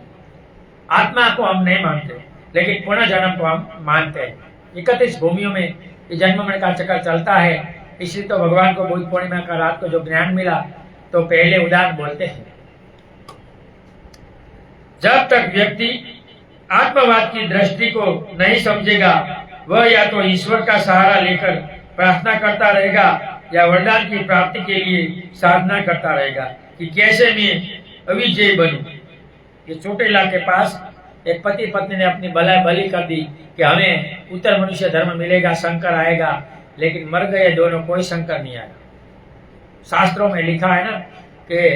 Speaker 1: आत्मा को हम नहीं मानते, लेकिन पुनः जन्म को हम मानते हैं। 31 भूमियों में ये जन्म मरण का चक्कर चलता है। इसलिए तो भगवान को बुद्ध पूर्णिमा का रात को जो ज्ञान मिला, तो पहले उदाहरण बोलते हैं, जब तक व्यक्ति आत्मवाद की दृष्टि को नहीं समझेगा, वह या तो ईश्वर का सहारा लेकर प्रार्थना करता रहेगा या वरदान की प्राप्ति के लिए साधना करता रहेगा कि कैसे मैं अविजयी बनूं। ये चोटीला के पास एक पति पत्नी ने अपनी बलि कर दी कि हमें उत्तर मनुष्य धर्म मिलेगा, शंकर आएगा, लेकिन मर गए दोनों, कोई शंकर नहीं आया। शास्त्रों में लिखा है ना कि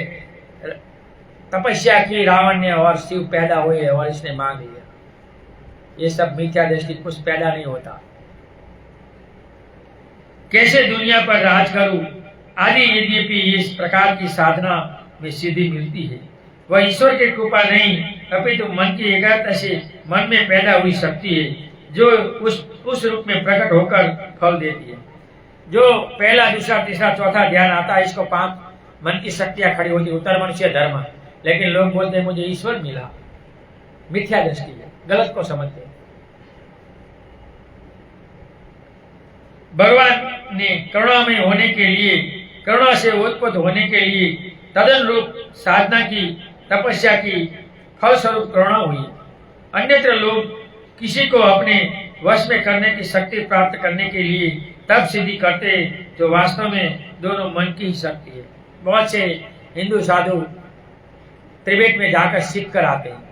Speaker 1: तपस्या की रावण ने और शिव पैदा हुए और इसने मांग लिया। ये सब मिथ्या दृष्टि, कुछ पैदा नहीं होता। कैसे दुनिया पर राज करूं आदि यद्यपि इस प्रकार की साधना में सिद्धि मिलती है, वह ईश्वर की कृपा नहीं, अपितु मन की एकाग्रता से मन में पैदा हुई शक्ति है, जो उस रूप में प्रकट होकर फल देती है। जो पहला, दूसरा, तीसरा, चौथा ध्यान आता है, इसको 5 मन की शक्तियां खड़ी होती, उत्तर मनुष्य धर्म। लेकिन लोग बोलते हैं मुझे ईश्वर मिला। मिथ्या दृष्टि है, गलत को समझते हैं। भगवान ने करुणामय होने के लिए, करुणा से उत्पन्न होने के लिए तदनुरूप साधना की, तपस्या की, फलस्वरूप करुणा हुई। अन्यत्र लोग किसी को अपने वश में करने की शक्ति प्राप्त करने के लिए तब सिद्धि करते, जो वास्तव में दोनों मन की ही शक्ति है। बहुत से हिंदू साधु तिब्बत में जाकर सीख कर आते हैं,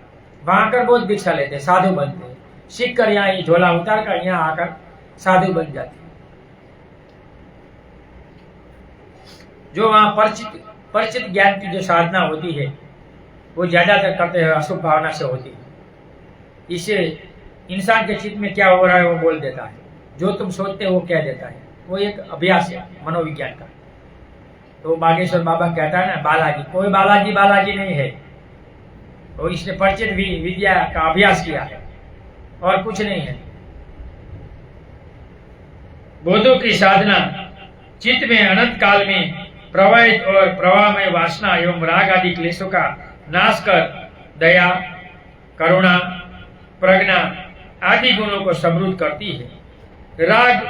Speaker 1: वहां कर बहुत दीक्षा लेते, साधु बनते, सीख कर यहाँ झोला उतार कर यहाँ आकर साधु बन जाते। जो वहां परिचित ज्ञान की जो साधना होती है, वो ज्यादातर करते हैं अशुभ भावना से होती है। इससे इंसान के चित्त में क्या हो रहा है वो बोल देता है, जो तुम सोचते हो वो कह देता है। वो एक अभ्यास है मनोविज्ञान का। तो बागेश्वर बाबा कहता है ना, बालाजी, कोई बालाजी नहीं है, तो इसने परिचित विद्या का अभ्यास किया है और कुछ नहीं है। बोधों की साधना चित्त में अनंत काल में प्रवाहित और प्रवाहमय वासना एवं राग आदि क्लेशों का नाश कर दया, करुणा, प्रज्ञा आदि गुणों को समृद्ध करती है। राग,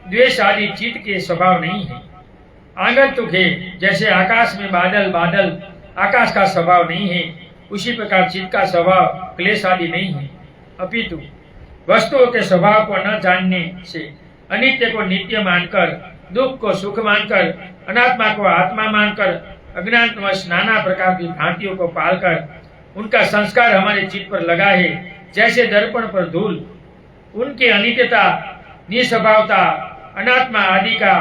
Speaker 1: द्वेष आदि चित्त के स्वभाव नहीं है, आगंतुक है। जैसे आकाश में बादल आकाश का स्वभाव नहीं है, उसी प्रकार चित्त का स्वभाव क्लेश आदि नहीं है। अपितु वस्तुओं के स्वभाव को न जानने से अनित्य को नित्य मानकर, दुख को सुख मानकर, अनात्मा को आत्मा मानकर अज्ञानवश नाना प्रकार की भ्रांतियों को पालकर उनका संस्कार हमारे चित्त पर लगा है। जैसे दर्पण पर धूल उनकी अनित्यता, निस्वभावता, अनात्मा आदि का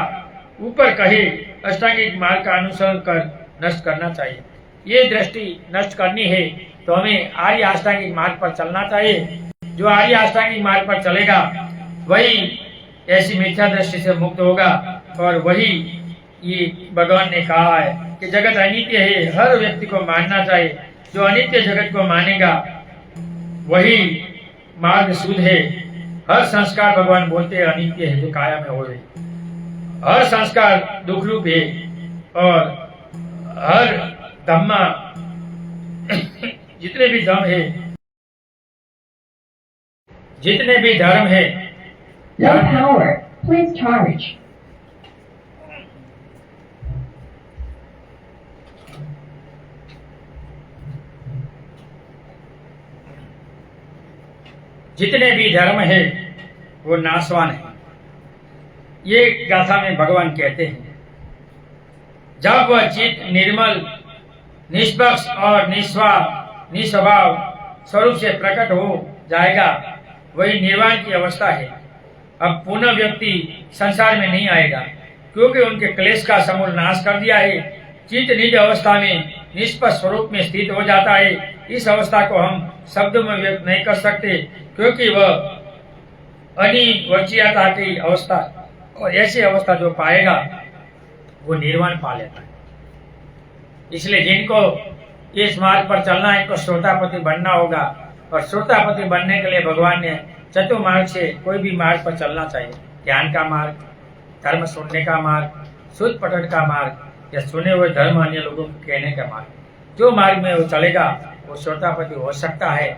Speaker 1: ऊपर कहे अष्टांगिक मार्ग का अनुसरण कर नष्ट करना चाहिए। ये दृष्टि नष्ट करनी है तो हमें आर्य अष्टांगिक मार्ग पर चलना चाहिए। जो आर्य अष्टांगिक मार्ग पर चलेगा वही ऐसी मिथ्या दृष्टि से मुक्त होगा। और वही ये भगवान ने कहा है कि जगत अनित्य है, हर व्यक्ति को मानना चाहिए। जो अनित्य जगत को मानेगा वही मार्ग शुद्ध है। हर संस्कार भगवान बोलते हैं अनित्य है, जो काया में हो रही। हर संस्कार दुख रूप है और हर धम्मा जितने भी धर्म है, जितने भी धर्म है,
Speaker 2: No power. Please charge.
Speaker 1: जितने भी धर्म है वो नाशवान है। ये गाथा में भगवान कहते हैं। जब वह चित्त निर्मल, निष्पक्ष और निस्वभाव स्वरूप से प्रकट हो जाएगा, वही निर्वाण की अवस्था है। अब पुनः व्यक्ति संसार में नहीं आएगा, क्योंकि उनके क्लेश का समूल नाश कर दिया है। चित्त निज अवस्था में निष्पक्ष स्वरूप में स्थित हो जाता है। इस अवस्था को हम शब्दों में व्यक्त नहीं कर सकते, क्योंकि वह अनिवर्चीयता की अवस्था, और ऐसी अवस्था जो पाएगा वो निर्वाण पा लेता है। इसलिए जिनको इस मार्ग पर चलना है, इनको श्रोतापति बनना होगा। और श्रोतापति बनने के लिए भगवान ने चतुर्मार्ग से कोई भी मार्ग पर चलना चाहिए। ज्ञान का मार्ग, धर्म सुनने का मार्ग, शुद्ध पठन का मार्ग, या सुने हुए धर्म अन्य लोगों को कहने का मार्ग। जो मार्ग में वो चलेगा वो श्रोतापति हो सकता है।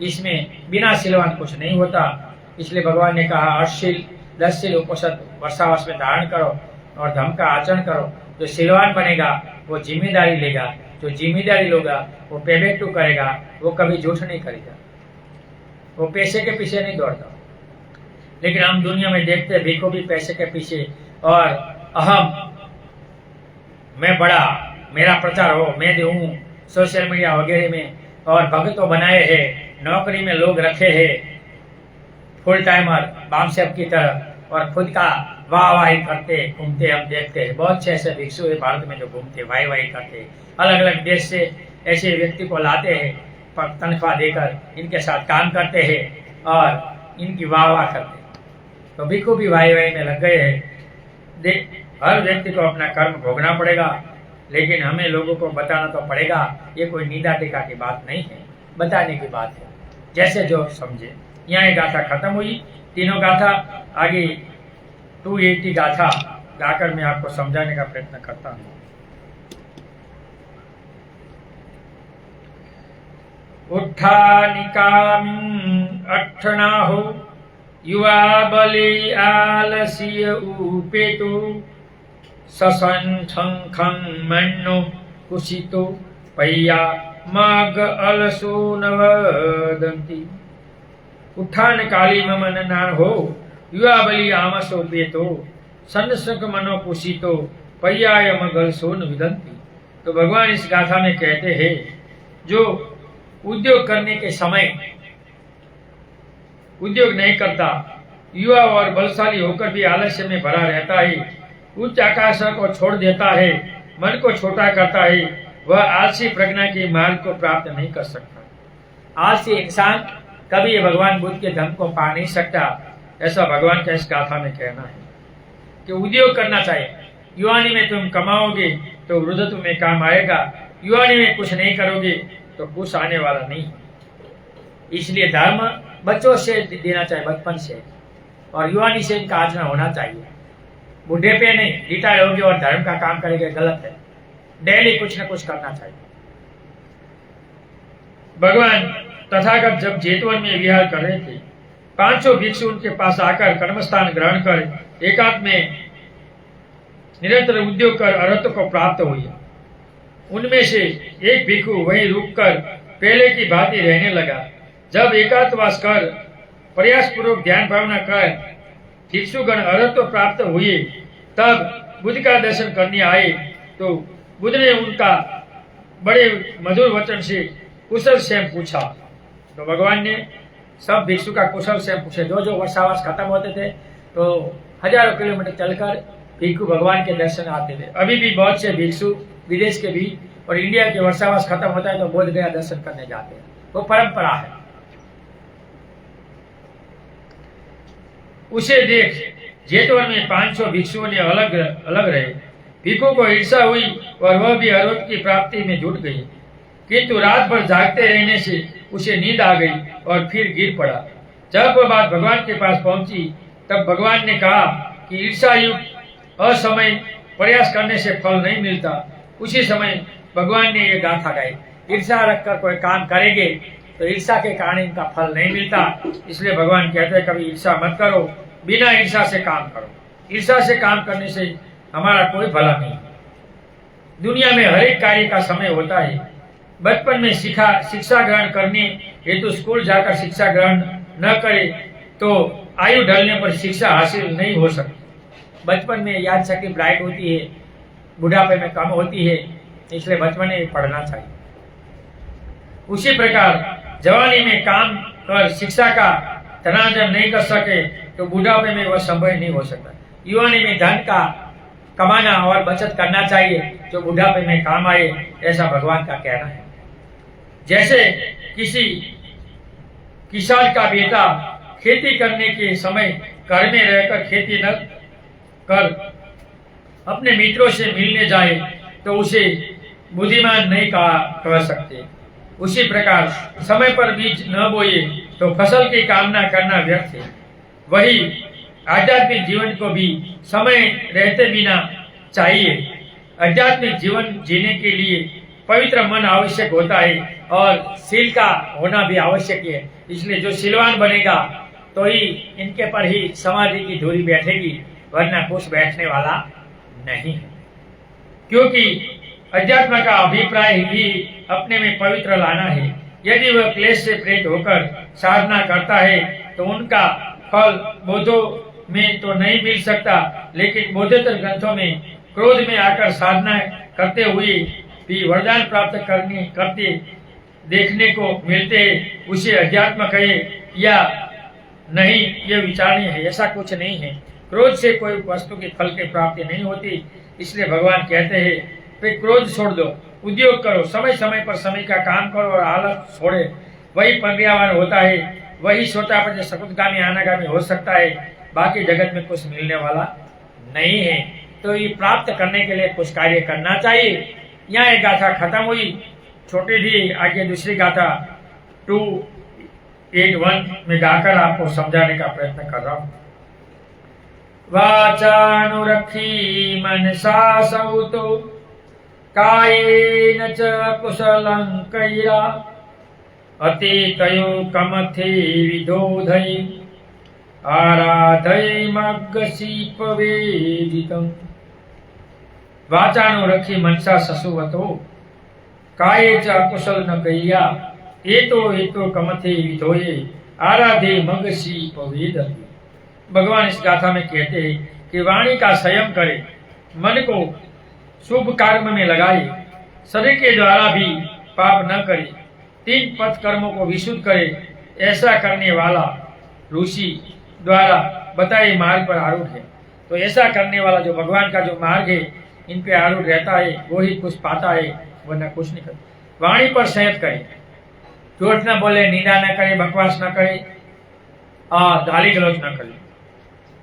Speaker 1: इसमें बिना सिलवान कुछ नहीं होता। इसलिए भगवान ने कहा 8 शील 10 शील उपनिषद वर्षावास में धारण करो और धर्म का आचरण करो। जो सिलवान बनेगा वो जिम्मेदारी लेगा। जो जिम्मेदारी लेगा वो पेबेक टू करेगा, वो कभी झूठ नहीं करेगा, वो पैसे के पीछे नहीं दौड़ता। लेकिन हम दुनिया में देखते हैं भिखो भी पैसे के पीछे, और अहम, मैं बड़ा, मेरा प्रचार हो, मैं दूं सोशल मीडिया वगैरह में, और भक्तों बनाए हैं, नौकरी में लोग रखे हैं फुल टाइमर बामसेब की तरह, और खुद का वाह वाही करते घूमते हम देखते हैं। बहुत से ऐसे भिक्षु है भारत में जो घूमते वाही वाही करते, अलग अलग देश से ऐसे व्यक्ति को लाते हैं, तनख्वाह देकर इनके साथ काम करते हैं और इनकी वाह वाह करते हैं। तो भिक्षु भी वाही वाही में लग गए हैं। हर व्यक्ति को अपना कर्म भोगना पड़ेगा, लेकिन हमें लोगों को बताना तो पड़ेगा। ये कोई निंदा टीका की बात नहीं है, बताने की बात है, जैसे जो समझे। यहाँ एक गाथा खत्म हुई, तीनों गाथा। आगे 280 गाथा गाकर मैं आपको समझाने का प्रयत्न करता हूँ। उठानिकाम अठनाहो युवा बलि आलस्य उपेतो ससंखं मन्नो कुशितो पय्या मग अलसो नवदंती। उठान काली ममन नान हो युवा बलि आमसो पेतो संसक मनो कुशितो पय्याय मग अलसो नवदंती। तो भगवान इस गाथा में कहते हैं, जो उद्योग करने के समय उद्योग नहीं करता, युवा और बलशाली होकर भी आलस्य में भरा रहता है, उच्च आकाश को छोड़ देता है, मन को छोटा करता है, वह आलसी प्रज्ञा के मार्ग को प्राप्त नहीं कर सकता। आलसी इंसान कभी भगवान बुद्ध के धर्म को पा नहीं सकता। ऐसा भगवान का इस गाथा में कहना है कि उद्योग करना चाहिए। युवानी में तुम कमाओगे तो वृद्धत्व में काम आएगा, युवानी में कुछ नहीं करोगे तो कुछ आने वाला नहीं। इसलिए धर्म बच्चों से देना चाहिए, बचपन से, और युवानी से इनका आचरण होना चाहिए। बूढ़े पे नहीं, रिटायर होगी और धर्म का काम करेंगे, गलत है। डेली कुछ न कुछ करना चाहिए। भगवान तथागत जब जेतवन में विहार कर रहे थे, 500 भिक्षु उनके पास आकर कर्मस्थान ग्रहण कर एकांत में निरंतर उद्योग कर अरहत्व को प्राप्त हुई। उनमें से एक भिक्षु वहीं रुककर पहले की भांति रहने लगा। जब एकांतवास कर प्रयास पूर्वक ध्यान भावना कर भिक्षुगण अरहत्व प्राप्त हुए, तब बुद्ध का दर्शन करने आए। तो बुद्ध ने उनका बड़े मधुर वचन से कुशल क्षेम पूछा। तो भगवान ने सब भिक्षु का कुशल क्षेम पूछे। जो वर्षावास खत्म होते थे तो हजारों किलोमीटर चलकर भिक्षु भगवान के दर्शन आते थे। अभी भी बहुत से भिक्षु विदेश के भी और इंडिया के वर्षावास खत्म होता है तो बोध गया दर्शन करने जाते हैं। वो परंपरा है। उसे देख जेतवन में 500 भिक्षुओं ने अलग अलग रहे। भिक्षु को ईर्षा हुई और वह भी अरोध की प्राप्ति में जुट गई, किंतु रात भर जागते रहने से उसे नींद आ गई और फिर गिर पड़ा। जब वह बात भगवान के पास पहुंची तब भगवान ने कहा कि ईर्षा युक्त असमय प्रयास करने से फल नहीं मिलता। उसी समय भगवान ने ये गाथा गाई, ईर्षा रखकर कोई काम करेंगे तो ईर्षा के कारण इनका फल नहीं मिलता। इसलिए भगवान कहते हैं कभी ईर्षा मत करो, बिना ईर्षा से काम करो। ईर्षा से काम करने से हमारा कोई भला नहीं। दुनिया में हर एक कार्य का समय होता है। बचपन में शिक्षा ग्रहण करने हेतु स्कूल जाकर शिक्षा ग्रहण न करे तो आयु ढलने पर शिक्षा हासिल नहीं हो सकती। बचपन में याद शक्ति ब्राइट होती है, बुढ़ापे में कम होती है, इसलिए बचपन में पढ़ना चाहिए। उसी प्रकार जवानी में काम कर शिक्षा का धनार्जन नहीं कर सके तो बुढ़ापे में वह संभव नहीं हो सकता। युवानी में धन का कमाना और बचत करना चाहिए जो बुढ़ापे में काम आए, ऐसा भगवान का कहना है। जैसे किसी किसान का बेटा खेती करने के समय घर में रहकर खेती न कर अपने मित्रों से मिलने जाए तो उसे बुद्धिमान नहीं कह सकते। उसी प्रकार समय पर बीज न बोए तो फसल की कामना करना व्यर्थ है। वही आध्यात्मिक जीवन को भी समय रहते बिना चाहिए। आध्यात्मिक जीवन जीने के लिए पवित्र मन आवश्यक होता है और शील का होना भी आवश्यक है। इसलिए जो शीलवान बनेगा तो ही इनके पर ही समाधि की धूरी बैठेगी, वरना कुछ बैठने वाला नहीं है। क्योंकि अध्यात्म का अभिप्राय ही अपने में पवित्र लाना है। यदि वह क्लेश से प्रेरित होकर साधना करता है तो उनका फल बोधों में तो नहीं मिल सकता, लेकिन बोधेतर ग्रंथों में क्रोध में आकर साधना करते हुए भी वरदान प्राप्त करते देखने को मिलते। उसे अध्यात्म कहे या नहीं ये विचारणीय है। ऐसा कुछ नहीं है। क्रोध से कोई वस्तु की फल की प्राप्ति नहीं होती। इसलिए भगवान कहते हैं फिर क्रोध छोड़ दो, उद्योग करो, समय समय पर समय का काम करो और आलस छोड़े। वही पर्यावरण होता है, वही सोता पर सकुतगामी अनागामी हो सकता है। बाकी जगत में कुछ मिलने वाला नहीं है। तो ये प्राप्त करने के लिए कुछ कार्य करना चाहिए। यहाँ एक गाथा खत्म हुई, छोटी थी। आगे दूसरी गाथा 281 में गाकर आपको समझाने का प्रयत्न कर रहा हूँ। वाचानुरक्षी मनसा सौतो कायेन च कुशलं कैरा अतितयो कमथे विदोधै आराधै मग्गशीपवेदितम्। वाचानुरक्षी मनसा ससुवतो काये च अकुशल न कैया एतो कमथे विदोये आराधे मग्गशीपवेदति। भगवान इस गाथा में कहते हैं कि वाणी का संयम करे, मन को शुभ कर्म में लगाए, शरीर के द्वारा भी पाप न करे, 3 पथ कर्मों को विशुद्ध करे। ऐसा करने वाला ऋषि द्वारा बताए मार्ग पर आरूढ़ है। तो ऐसा करने वाला जो भगवान का जो मार्ग है इन पे आरूढ़ रहता है वो ही कुछ पाता है, वरना कुछ नहीं करता। वाणी पर संयत करे, झूठ न बोले, निंदा न करे, बकवास न करे और गाली गलौज न करे।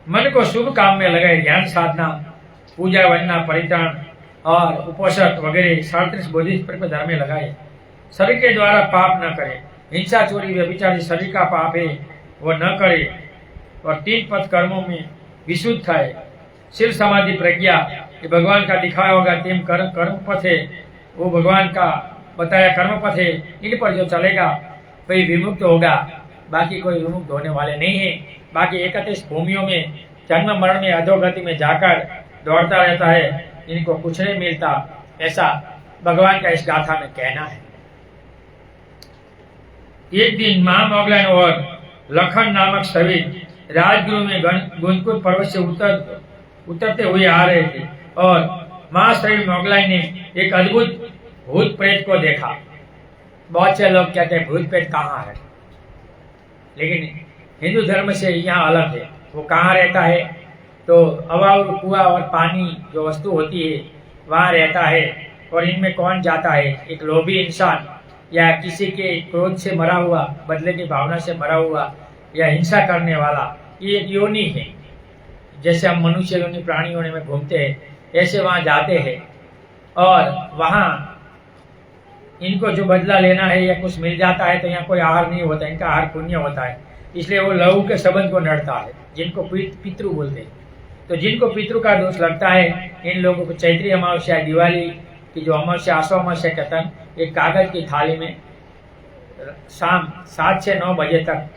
Speaker 1: मन को शुभ काम में लगाए, ध्यान साधना, पूजा वंदना, परित्राण और उपोषण वगैरह 37 बोधिसत्व धर्म में लगाए। शरीर के द्वारा पाप न करे, हिंसा, चोरी, व्यभिचार शरीर का पाप है वो न करे और 3 पथ कर्मों में विशुद्ध है। शिव समाधि प्रज्ञा ये भगवान का दिखाया होगा 3 कर्म पथ है, वो भगवान का बताया कर्म पथ है। इन पर जो चलेगा कोई विमुक्त होगा, बाकी कोई विमुक्त होने वाले नहीं है। बाकी 31 भूमियों में जन्म मरण में अधोगति में जाकर दौड़ता रहता है, इनको कुछ नहीं मिलता। ऐसा भगवान का इस गाथा में कहना है। एक दिन मां मोगलन और लखन नामक सभी राजगृह में गुणकुट पर्वत से उतरते हुए आ रहे थे और महाश्री मोगलाई ने एक अद्भुत भूत प्रेत को देखा। बहुत से लोग कहते हैं भूत प्रेत कहाँ है, लेकिन हिंदू धर्म से यहाँ अलग है। वो कहाँ रहता है तो हवा, कुआ और पानी जो वस्तु होती है वहाँ रहता है। और इनमें कौन जाता है? एक लोभी इंसान या किसी के क्रोध से मरा हुआ, बदले की भावना से मरा हुआ या हिंसा करने वाला, ये एक योनि है। जैसे हम मनुष्य योनि, प्राणी योनि में घूमते हैं, ऐसे वहाँ जाते हैं और वहाँ इनको जो बदला लेना है या कुछ मिल जाता है तो यहाँ कोई आहार नहीं होता, इनका आहार पुण्य होता है। इसलिए वो लहू के संबंध को नड़ता है, जिनको पितृ बोलते हैं। तो जिनको पितृ का दोष लगता है, इन लोगों को चैत्री अमावस्या, दिवाली की जो अमावस्या, आसो अमावस्या के तन एक कागज की थाली में शाम 7 से 9 बजे तक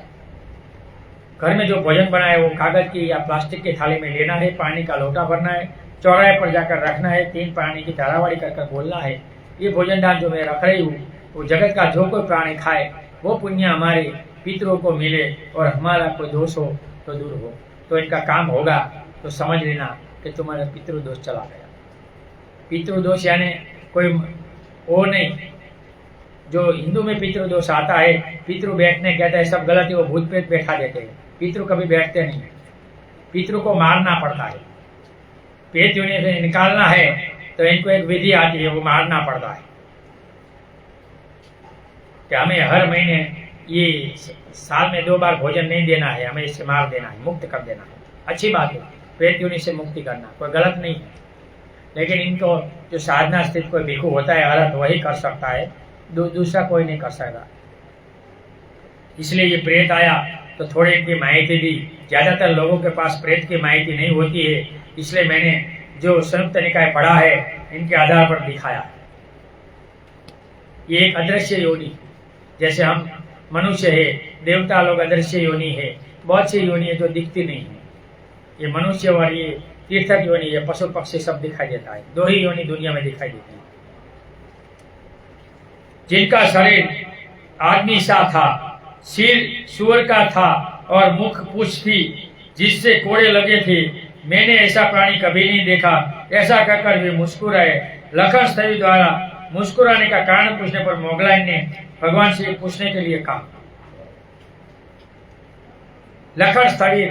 Speaker 1: घर में जो भोजन बना है वो कागज की या प्लास्टिक की थाली में लेना है, पानी का लोटा भरना है, चौराहे पर जाकर रखना है, 3 पानी की धारावाड़ी कर बोलना है, ये भोजन दान जो मैं रख रही हूँ वो जगत का जो कोई प्राणी खाए वो पुण्य हमारे पितरों को मिले और हमारा कोई दोष हो तो दूर हो। तो इनका काम होगा तो समझ लेना कि तुम्हारा पितृदोष चला गया। पितृदोष यानी कोई वो नहीं, जो हिंदू में पितृदोष आता है, पितृ बैठने कहते हैं, सब गलत है, वो भूत प्रेत बैठा देते हैं। पितृ कभी बैठते नहीं, पितृ को मारना पड़ता है। पेट योनि से निकालना है तो इनको एक विधि आती है, वो मारना पड़ता है कि हमें हर महीने ये साल में 2 बार भोजन नहीं देना है, हमें इससे मार देना है, मुक्त कर देना है। अच्छी बात है, पेट योनि से मुक्ति करना कोई गलत नहीं है, लेकिन इनको जो साधना स्थित कोई भिक्षु होता है अर्हत, वही कर सकता है, दूसरा कोई नहीं कर सकता। इसलिए ये प्रेत आया तो थोड़ी इनकी माहिती दी। ज्यादातर लोगों के पास प्रेत की माहिती नहीं होती है, इसलिए मैंने जो संयुक्त निकाय पढ़ा है इनके आधार पर दिखाया। ये एक अदृश्य योनि, जैसे हम मनुष्य है, देवता लोग अदृश्य योनि है, बहुत सी योनि है जो दिखती नहीं है। ये मनुष्य और ये तीर्थक योनि, ये पशु पक्षी सब दिखाई देता है। 2 ही योनि दुनिया में दिखाई देती है। जिनका शरीर आदमी सा था, सिर सूअर का था और मुख पूंछ थी जिससे कोड़े लगे थे, मैंने ऐसा प्राणी कभी नहीं देखा। ऐसा कहकर वे मुस्कुराए। लखन स्थली द्वारा मुस्कुराने का कारण पूछने पर मोगलाई ने भगवान से पूछने के लिए कहा। लखन स्थली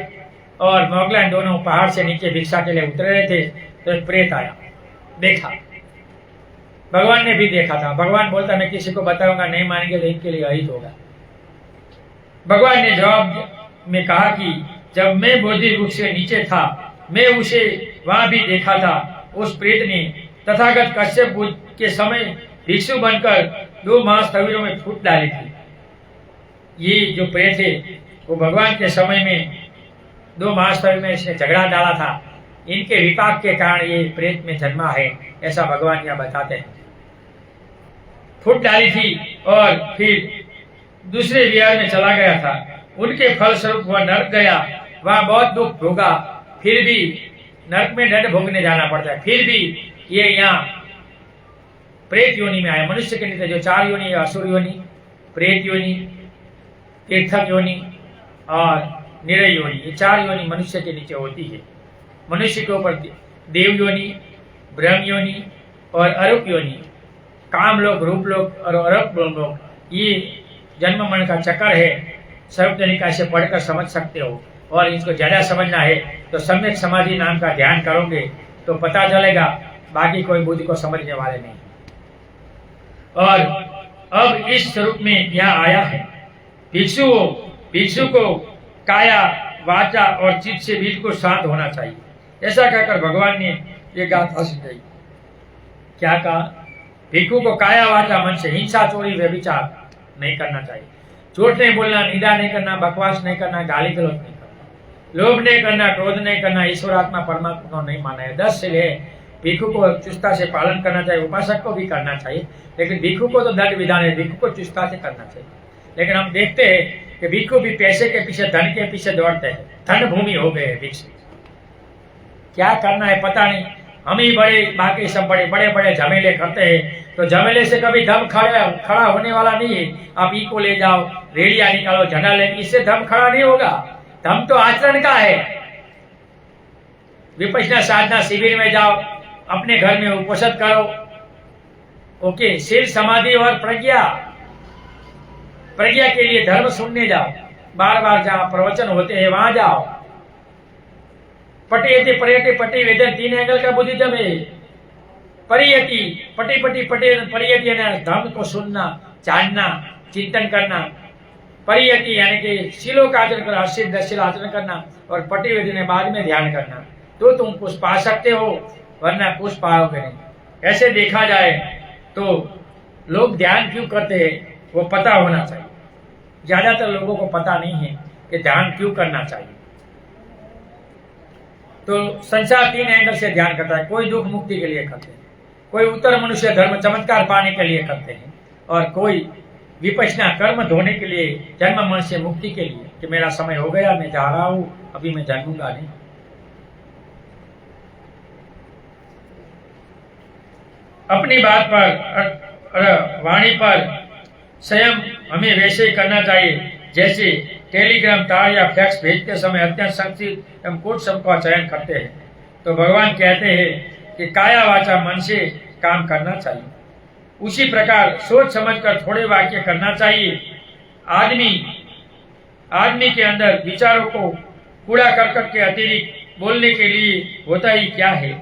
Speaker 1: और मोगलाई दोनों पहाड़ से नीचे भिक्षा के लिए उतर रहे थे तो एक प्रेत आया, देखा। भगवान ने भी देखा था। भगवान बोलता मैं किसी को बताऊंगा, नहीं मानेंगे तो इनके लिए अहित होगा। भगवान ने जवाब में कहा कि जब मैं बोधि वृक्ष से नीचे था, मैं उसे वहां भी देखा था। उस प्रेत ने तथागत कश्यप बुद्ध के समय भिक्षु बनकर 2 महास्थविरों में फूट डाली थी। ये जो प्रेत है वो भगवान के समय में 2 महास्थविर में इसने झगड़ा डाला था। इनके विपाक के कारण ये प्रेत में जन्मा है, ऐसा भगवान यहाँ बताते हैं। फूट डाली थी और फिर दूसरे विहार में चला गया था। उनके फलस्वरूप वह नरक गया, वहां बहुत दुख भोगा। फिर भी नरक में दंड भोगने जाना पड़ता है, फिर भी ये यहाँ प्रेत योनि में आया। मनुष्य के नीचे जो 4 योनि है, असुर योनि, प्रेत योनि, तीर्थक योनि और निरय योनि, ये 4 योनि मनुष्य के नीचे होती है। मनुष्य के ऊपर देव योनि, ब्रह्म योनि और अरूप योनि, काम लोग, रूप लोग और अरूप लोग, ये जन्म मरण का चक्कर है। सर्व तरीका से पढ़कर समझ सकते हो। और इसको ज्यादा समझना है तो सम्यक समाधि नाम का ध्यान करोगे तो पता चलेगा, बाकी कोई बुद्धि को समझने वाले नहीं। और अब इस स्वरूप में यहाँ आया है। भिक्षु को काया, वाचा और चित्त से बिल्कुल शांत होना चाहिए। ऐसा कहकर भगवान ने ये गाथा सुनाई। क्या कहा? भिक्षु को काया, वाचा, मन से हिंसा, चोरी, व्यभिचार नहीं करना चाहिए। झूठ नहीं बोलना, निंदा नहीं करना, बकवास नहीं करना, गाली गलौज नहीं करना, लोभ नहीं करना, क्रोध नहीं करना, ईश्वरात्मा परमात्मा को नहीं माना है। 10 से ले भिक्षु को चुस्ता से पालन करना चाहिए। उपासक को भी करना चाहिए, लेकिन भिक्षु को तो दंड विधान है, भिक्षु को चुस्ता से करना चाहिए। लेकिन हम देखते हैं कि भिक्षु भी पैसे के पीछे, धन के पीछे दौड़ते हैं। धन भूमि हो गए भिक्षु। क्या करना है पता नहीं। हम ही बड़े, बाकी सब बड़े बड़े झमेले करते हैं, तो झमेले से कभी दम खड़ा होने वाला नहीं है। आप ई को ले जाओ, रेलियां निकालो, झंडा ले, इससे दम खड़ा नहीं होगा। दम तो आचरण का है। विपश्यना साधना शिविर में जाओ अपने घर में उपोषण करो। ओके, शील, समाधि और प्रज्ञा। प्रज्ञा के लिए धर्म सुनने जाओ, बार बार जहां प्रवचन होते हैं वहां जाओ। पटियति पर्यति पटि वेदन 3 एंगल का बुद्धिज्म है। परियति, पटि पटि पटि परियति यानी धर्म को सुनना, जानना, चिंतन करना। परियति यानी कि शीलों का आचरण करना, 80 10 शील आचरण करना। और पटि वेदन बाद में ध्यान करना, तो तुम कुछ पा सकते हो, वरना कुछ पाओगे नहीं। ऐसे देखा जाए तो लोग ध्यान क्यों करते हैं वो पता होना चाहिए। ज्यादातर लोगों को पता नहीं है कि ध्यान क्यों करना चाहिए। तो संसार 3 एंगल से ध्यान करता है। कोई दुख मुक्ति के लिए करते हैं, कोई उत्तर मनुष्य धर्म चमत्कार पाने के लिए करते हैं, और कोई विपश्यना कर्म धोने के लिए, जन्म मनुष्य मुक्ति के लिए कि मेरा समय हो गया, मैं जा रहा हूं, अभी मैं जन्मूंगा नहीं। अपनी बात पर वाणी पर स्वयं हमें वैसे ही करना चाहिए जैसे टेलीग्राम, तार या फैक्स भेजते समय अत्यंत संक्षिप्त एवं कुछ शब्द का चयन करते हैं। तो भगवान कहते हैं कि काया वाचा मन से काम करना चाहिए। उसी प्रकार सोच समझकर थोड़े वाक्य करना चाहिए। आदमी के अंदर विचारों को कूड़ा करकट के अतिरिक्त बोलने के लिए होता ही क्या है।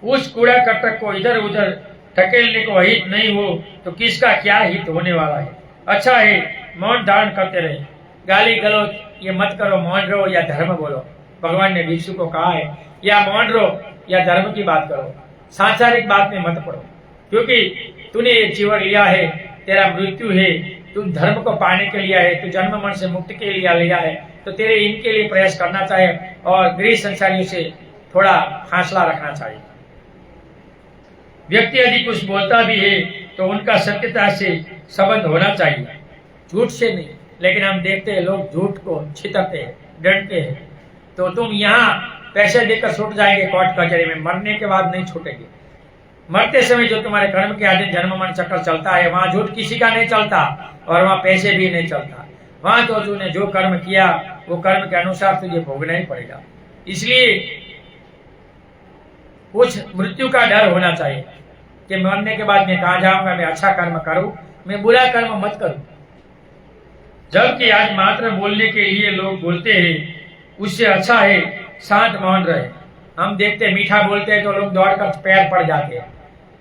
Speaker 1: उस कूड़ा करकट को इधर उधर धकेलने को हित नहीं हो तो किसका क्या हित होने वाला है। अच्छा है मौन धारण करते रहे, गाली गलौज ये मत करो, मौन रहो या धर्म बोलो। भगवान ने भिक्षु को कहा है या मौन रहो या धर्म की बात करो, सांसारिक बात में मत पड़ो, क्योंकि तूने ये जीवन लिया है, तेरा मृत्यु है, तू धर्म को पाने के लिए है, तू जन्म मरण से मुक्ति के लिए लिया है, तो तेरे इनके लिए प्रयास करना चाहिए और गृह संसारियों से थोड़ा फासला रखना चाहिए। व्यक्ति यदि कुछ बोलता भी है तो उनका सत्यता से संबंध होना चाहिए, झूठ से नहीं। लेकिन हम देखते हैं लोग झूठ को छितरते हैं, डरते हैं। तो तुम यहाँ पैसे देकर छूट जाएंगे कोर्ट कचहरी में, मरने के बाद नहीं छूटेंगे। मरते समय जो तुम्हारे कर्म के अधीन जन्म मरण चक्र चलता है, वहां झूठ किसी का नहीं चलता और वहां पैसे भी नहीं चलता। वहां तो तूने जो कर्म किया वो कर्म के अनुसार तुझे भोगना ही पड़ेगा। इसलिए कुछ मृत्यु का डर होना चाहिए कि मरने के बाद मैं कहाँ जाऊंगा, मैं अच्छा कर्म करूं, मैं बुरा कर्म मत करूं। जबकि आज मात्र बोलने के लिए लोग बोलते हैं, उससे अच्छा है शांत मौन रहे। हम देखते मीठा बोलते हैं तो लोग दौड़कर पैर पड़ जाते हैं।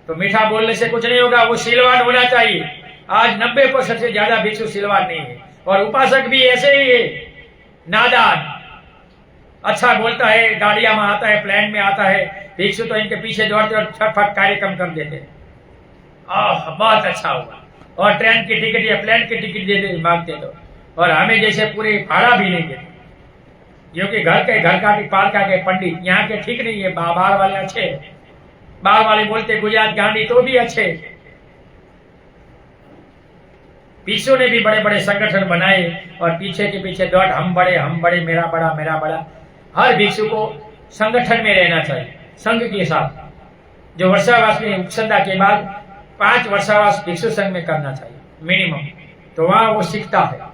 Speaker 1: तो मीठा बोलने से कुछ नहीं होगा, वो शीलवान होना चाहिए। आज 90% से ज्यादा भिक्षु शीलवान नहीं है और उपासक भी ऐसे ही है, नादान। अच्छा बोलता है, गाड़ियां में आता है, प्लेन में आता है, भिक्षु तो इनके पीछे दौड़ते और छटफट कार्यक्रम कर देते। बहुत अच्छा हुआ। और ट्रेन की टिकट या प्लेन की टिकट देते मांगते तो, और हमें जैसे पूरे भाड़ा भी नहीं देते, क्योंकि घर का पार का के पंडित यहाँ के ठीक नहीं है। बाहर वाले अच्छे, बाहर वाले बोलते गुजरात गांधी तो भी अच्छे। भिक्षु ने भी बड़े बड़े संगठन बनाए और पीछे के पीछे दौड़, हम बड़े, मेरा बड़ा, मेरा बड़ा। हर भिक्षु को संगठन में रहना चाहिए, संघ के साथ। जो वर्षावास में उपसंधा के बाद 5 वर्षावास भिक्षु संघ में करना चाहिए मिनिमम, तो वहां वो सीखता है।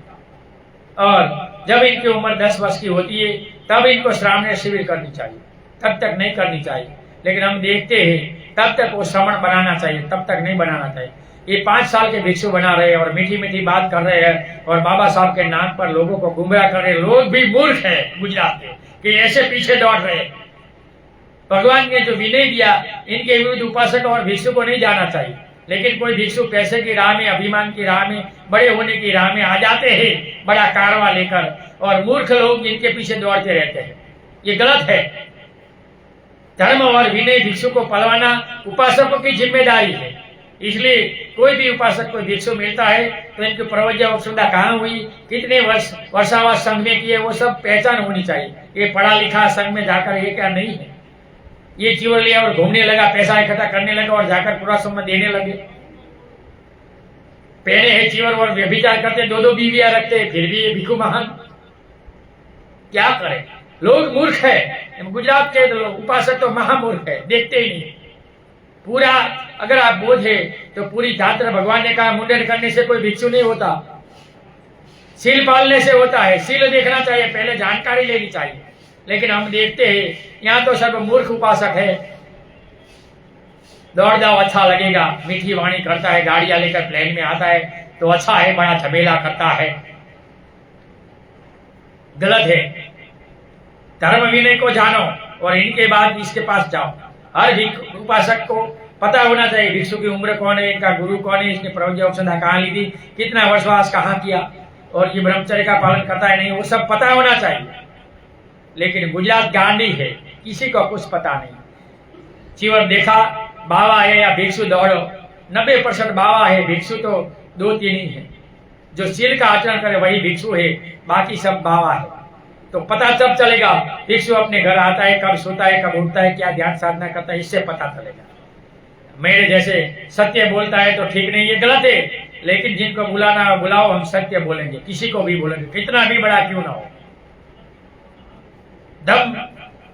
Speaker 1: और जब इनकी उम्र 10 वर्ष की होती है तब इनको श्रावण शिविर करनी चाहिए, तब तक नहीं करनी चाहिए। लेकिन हम देखते हैं तब तक वो श्रवण बनाना चाहिए, तब तक नहीं बनाना चाहिए। ये 5 साल के भिक्षु बना रहे हैं और मीठी मीठी बात कर रहे हैं और बाबा साहब के नाम पर लोगों को गुमराह कर रहे हैं। लोग भी मूर्ख है गुजरात में कि ऐसे पीछे दौड़ रहे हैं। भगवान ने जो विनय दिया, इनके विरुद्ध उपासक और भिक्षु को नहीं जाना चाहिए। लेकिन कोई भिक्षु पैसे की राह में, अभिमान की राह में, बड़े होने की राह में आ जाते हैं बड़ा कारवा लेकर, और मूर्ख लोग इनके पीछे दौड़ते रहते हैं। ये गलत है। धर्म और विनय भिक्षु को पलवाना उपासकों की जिम्मेदारी है। इसलिए कोई भी उपासक को भिक्षु मिलता है तो इनकी प्रवज्ञा उपसंधा कहाँ हुई, कितने वर्षावास संघ में किए, वो सब पहचान होनी चाहिए। ये पढ़ा लिखा संघ में जाकर ये क्या नहीं है। ये चीवर लिया और घूमने लगा, पैसा इकट्ठा करने लगा और जाकर पूरा सम्मान देने लगे। पहने है चीवर और व्यभिचार करते, 2-2 बीवियां रखते, फिर भी ये भिक्षु महान। क्या करे, लोग मूर्ख है। गुजरात के उपासक तो महामूर्ख है, देखते ही नहीं। पूरा अगर आप बोझ है तो पूरी धात्र, भगवान ने कहा मुंडन करने से कोई भिक्षु नहीं होता, सील पालने से होता है। सील देखना चाहिए, पहले जानकारी लेनी चाहिए। लेकिन हम देखते हैं यहाँ तो सब मूर्ख उपासक है। दौड़ जाओ अच्छा लगेगा, मीठी वाणी करता है, गाड़ियां लेकर प्लेन में आता है तो अच्छा है, बड़ा झमेला करता है, गलत है। धर्म विनय को जानो और इनके बाद इसके पास जाओ। हर उपासक को पता होना चाहिए भिक्षु की उम्र कौन है, इनका गुरु कौन है, इसने प्रवज्ञा उपसंधा कहाँ ली थी, कितना वर्षवास कहाँ किया और ये ब्रह्मचर्य का पालन करता है नहीं, वो सब पता होना चाहिए। लेकिन गुजरात गांडी है, किसी को कुछ पता नहीं। चीवर देखा बाबा है या भिक्षु दौड़ो, 90% बाबा है, भिक्षु तो 2-3 ही है। जो शील का आचरण करे वही भिक्षु है, बाकी सब बाबा है। तो पता तब चलेगा भिक्षु अपने घर आता है, कब सोता है, कब उठता है, क्या ध्यान साधना करता है, इससे पता चलेगा। मेरे जैसे सत्य बोलता है तो ठीक नहीं, ये गलत है। लेकिन जिनको बुलाना बुलाओ, हम सत्य बोलेंगे, किसी को भी बोलेंगे, कितना भी बड़ा क्यों ना हो। धर्म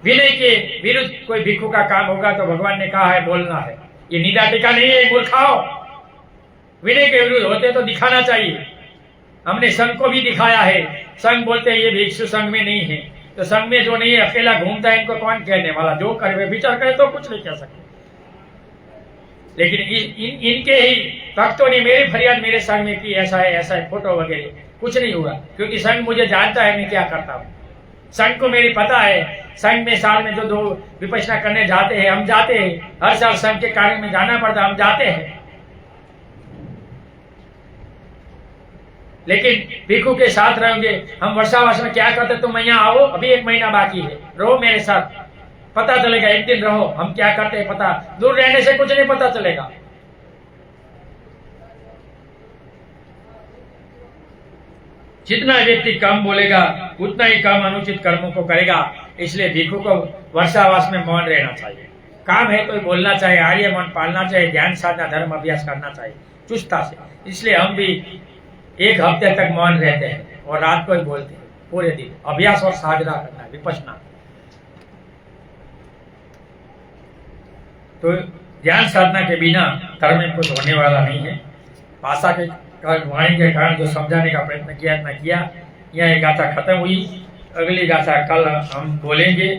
Speaker 1: विनय के विरुद्ध कोई भिक्षु का काम होगा तो भगवान ने कहा है बोलना है, ये निदा टीका नहीं है, मूर्खाओ। विनय के विरुद्ध होते तो दिखाना चाहिए। हमने संघ को भी दिखाया है। संघ बोलते हैं ये भिक्षु संघ में नहीं है, तो संघ में जो नहीं है अकेला घूमता है, इनको कौन कहने वाला। जो करे विचार करे तो कुछ नहीं कह सकते। लेकिन इनके ही भक्तों ने मेरी फरियाद मेरे संघ में की, ऐसा है, फोटो वगैरह कुछ नहीं हुआ, क्योंकि संघ मुझे जानता है मैं क्या करता हूँ। संघ को मेरी पता है। संघ में साल में जो 2 विपश्यना करने जाते हैं, हम जाते हैं। हर साल संघ के कार्य में जाना पड़ता, हम जाते हैं। लेकिन भिक्षु के साथ रहोगे, हम वर्षावास में क्या करते, तुम यहाँ आओ, अभी 1 महीना बाकी है, रहो मेरे साथ, पता चलेगा। एक दिन रहो, हम क्या करते हैं पता। दूर रहने से कुछ नहीं पता चलेगा। जितना व्यक्ति कम बोलेगा उतना ही कम अनुचित कर्मों को करेगा। इसलिए भिक्षु को वर्षावास में मौन रहना चाहिए। काम है तो बोलना चाहिए, आर्य मौन पालना चाहिए, ध्यान साधना, धर्म अभ्यास करना चाहिए चुस्ता से। इसलिए हम भी 1 हफ्ते तक मौन रहते हैं और रात को ही बोलते हैं पूरे दिन। अभ्यास और साधना करना है, विपश्यना। तो ध्यान साधना के बिना धर्म में कुछ होने वाला नहीं है। भाषा के कारण, वाणी के कारण जो समझाने का प्रयत्न किया इतना किया। यहाँ एक गाथा खत्म हुई, अगली गाथा कल हम बोलेंगे।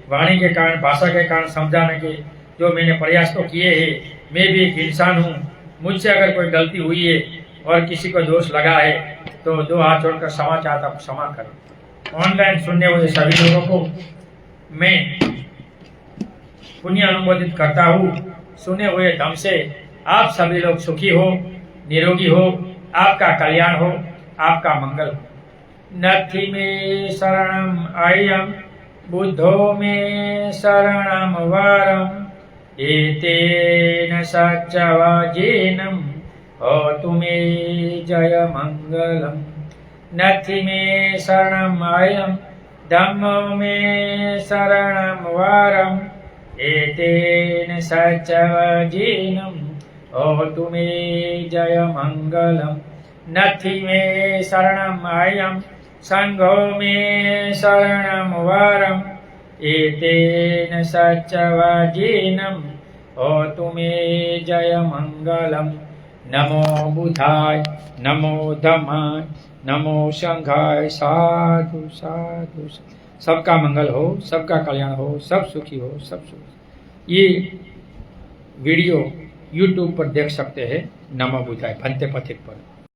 Speaker 1: वाणी के कारण, भाषा के कारण समझाने के जो मैंने प्रयास तो किए हैं। मैं भी एक इंसान हूँ, मुझसे अगर कोई गलती हुई है और किसी को दोष लगा है तो 2 हाथ जोड़कर क्षमा चाहता हूँ, क्षमा करें। ऑनलाइन सुनने हुए सभी लोगों को मैं पुण्य अनुमोदित करता हूँ। सुने हुए ढंग से आप सभी लोग सुखी हो, निरोगी हो, आपका कल्याण हो, आपका मंगल हो। नथि में शरणम आयम, बुद्धो में शरणम वरम, एतेन सच्चवजेनम होतु मे जय मंगलम। नथि में शरणम आयम, धम्मो में शरणम वरम, एतेन सच्चवजेनम होतु मे जय मंगलम। नथि में शरणम आयम, संघो में शरणम वरम, एतेन सच्चवजेनम होतु मे जय मंगलम। नमो बुधाय, नमो धम्माय, नमो संघाय। साधु साधु। सबका मंगल हो, सबका कल्याण हो, सब सुखी हो, सब सुखी। ये वीडियो YouTube पर देख सकते हैं, नमो बुधाय भंते पथिक पर।